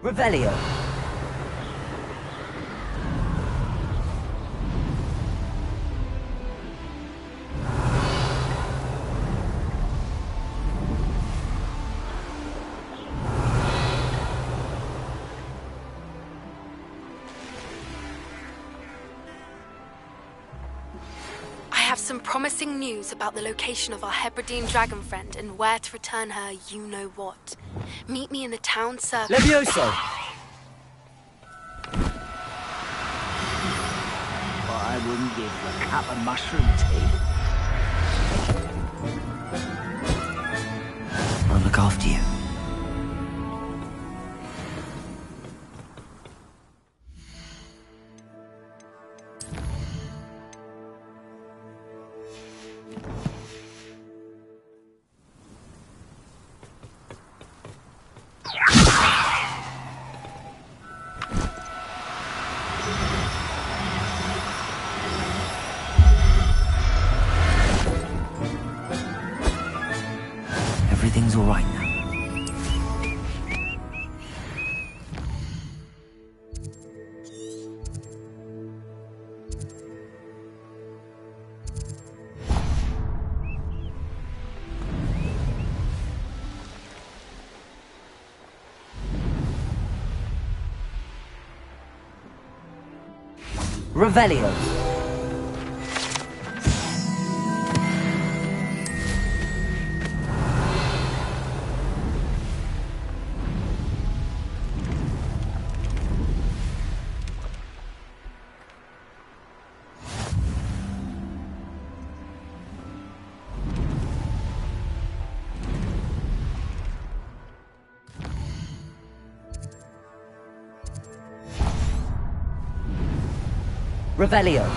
Revelio. I have some promising news about the location of our Hebridean dragon friend and where to return her you-know-what. Meet me in the town circle. Levioso! But I wouldn't give you a cup of mushroom tea. I'll look after you. Everything's all right now. Revelio. Revelio.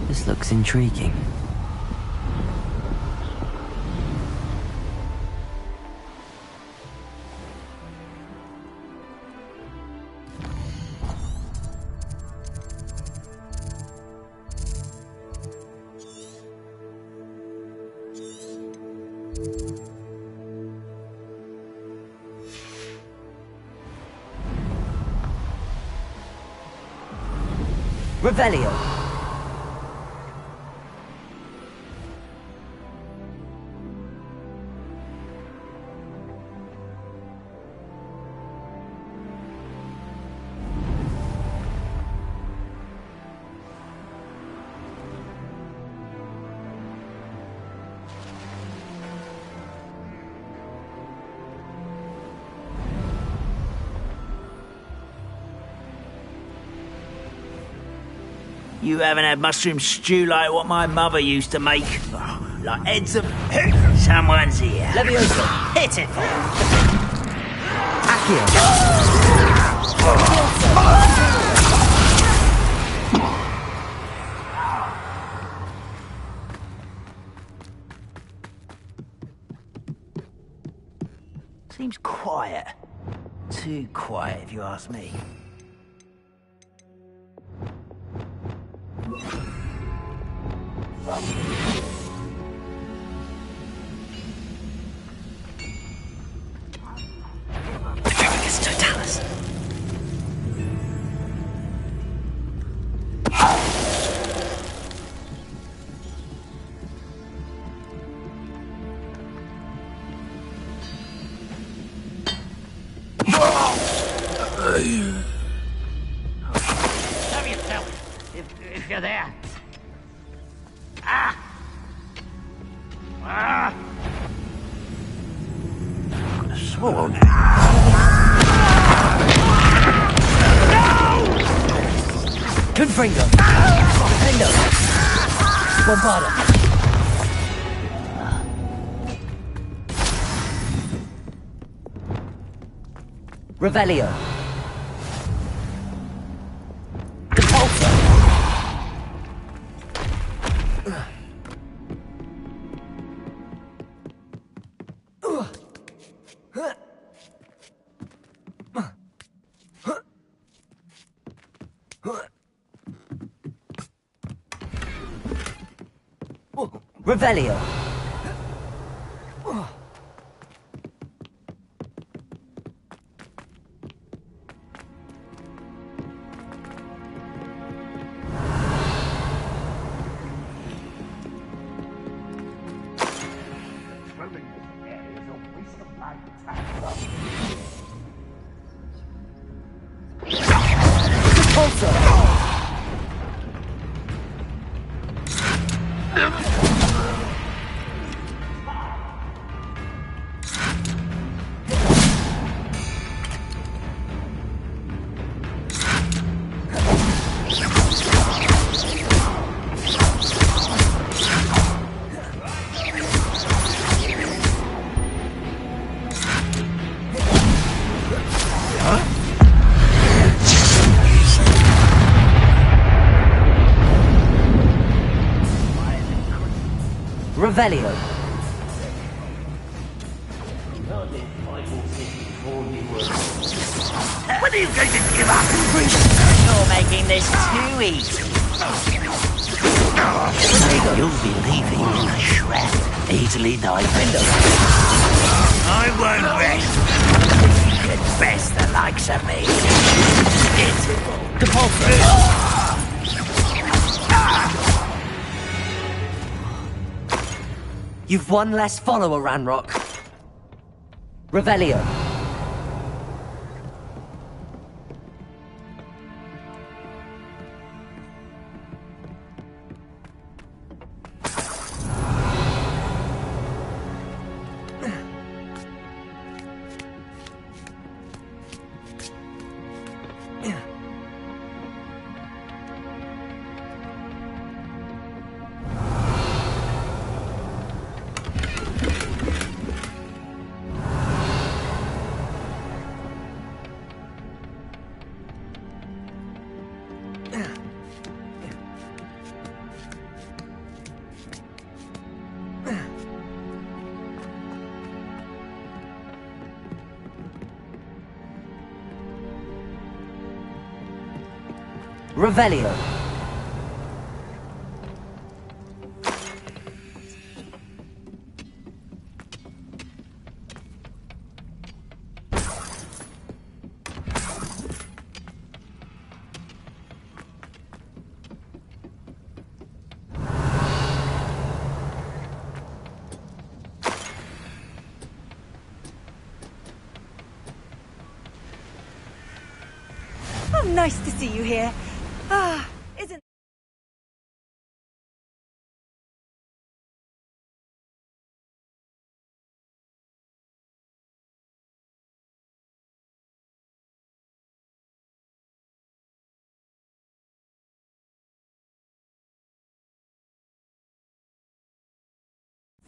This looks intriguing. Revelio. You haven't had mushroom stew like what my mother used to make. Oh, like heads of... Someone's here. Levioso. Pitiful. Accio. Seems quiet. too quiet, if you ask me. Show yourself, if you're there. Ah! Ah! Sword. Confringo! Endo! Bombarda! Revelio! Revelio! Revelio! When are you going to give up? You're making this too easy. You'll be leaving in a shred, easily divided. I won't rest. You can best the likes of me. You've one less follower, Ranrock. Revelio. Revelio. Oh, nice to see you here. Ah, isn't...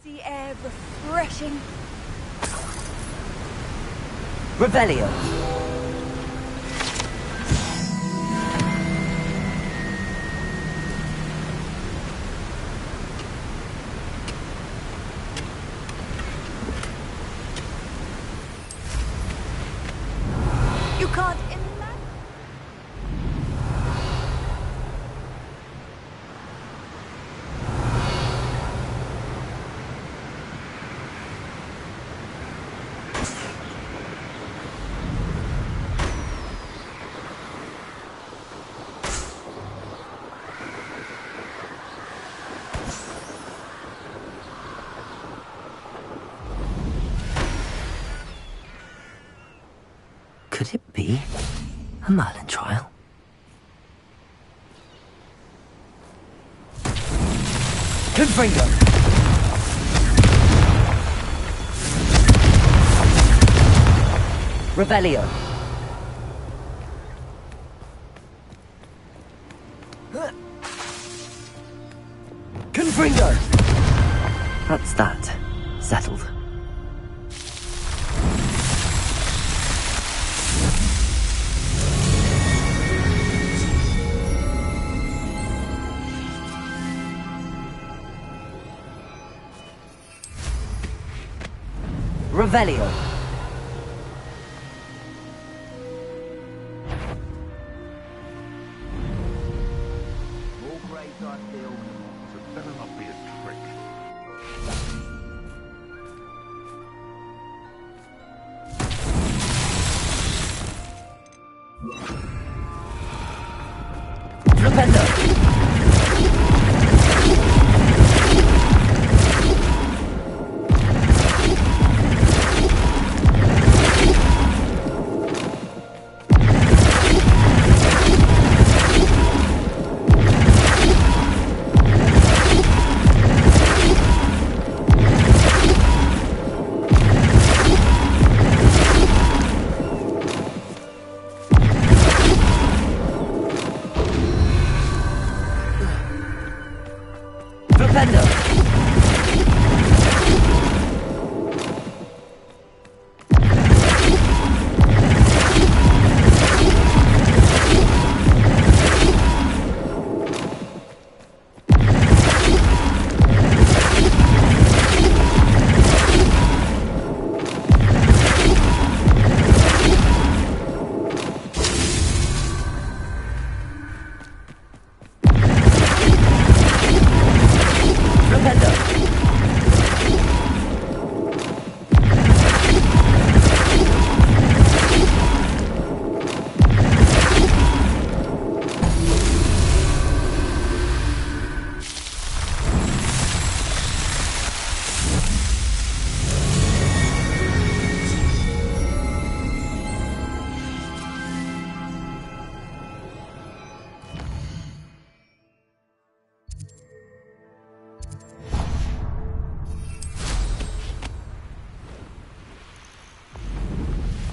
Sea air refreshing. Revelio. Could it be a Merlin trial? Confringo! Revelio! Confringo! That's that. Settled. Revelio! More graves I feel, so it better not be a trick.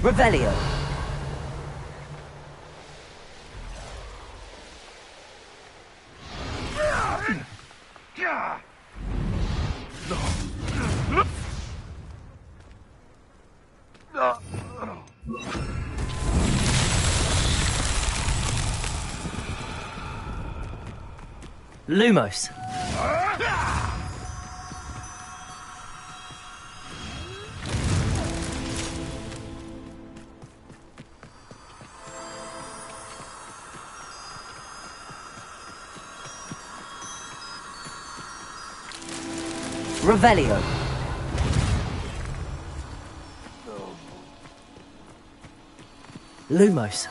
Revelio! Lumos! Revelio! Lumos!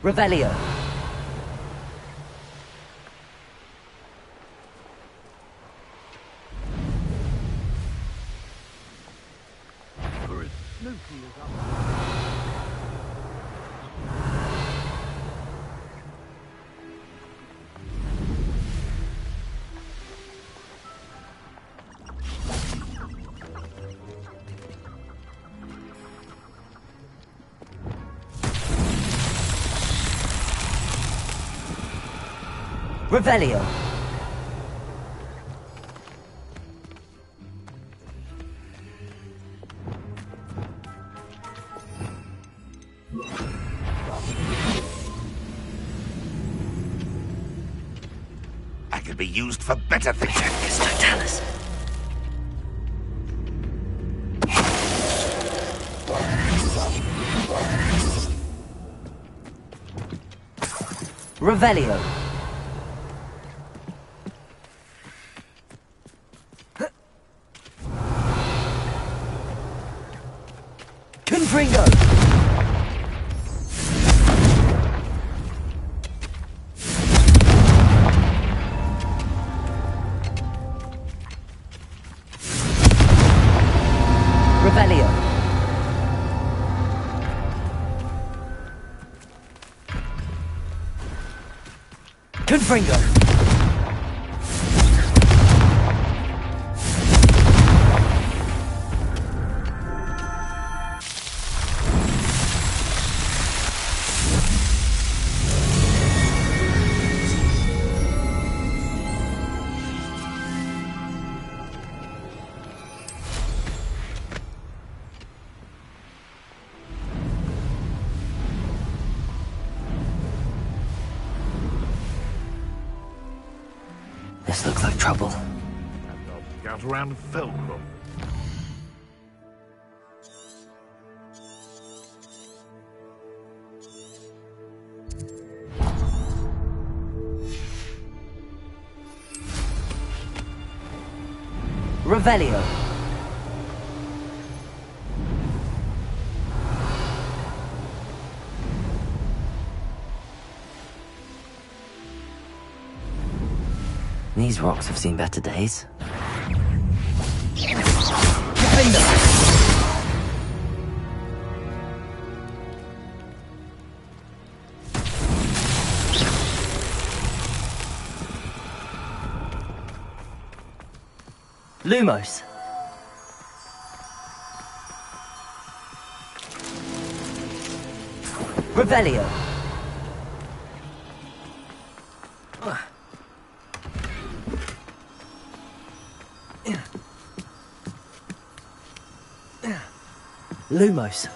Revelio! Revelio! I could be used for better things. Totalis! Revelio. Confringo. Revelio. Confringo. This looks like trouble. Scout around Felcroft. Revelio. These rocks have seen better days. Lumos. Revelio. Lumos.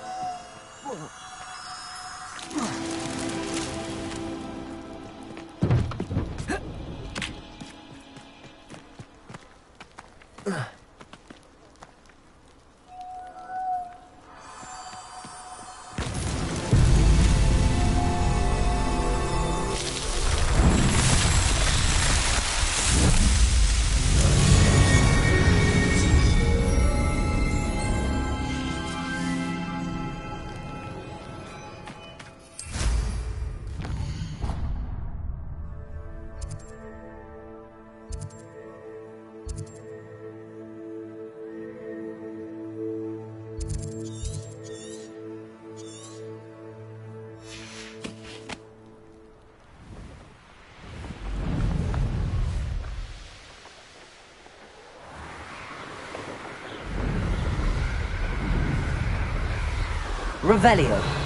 Revelio.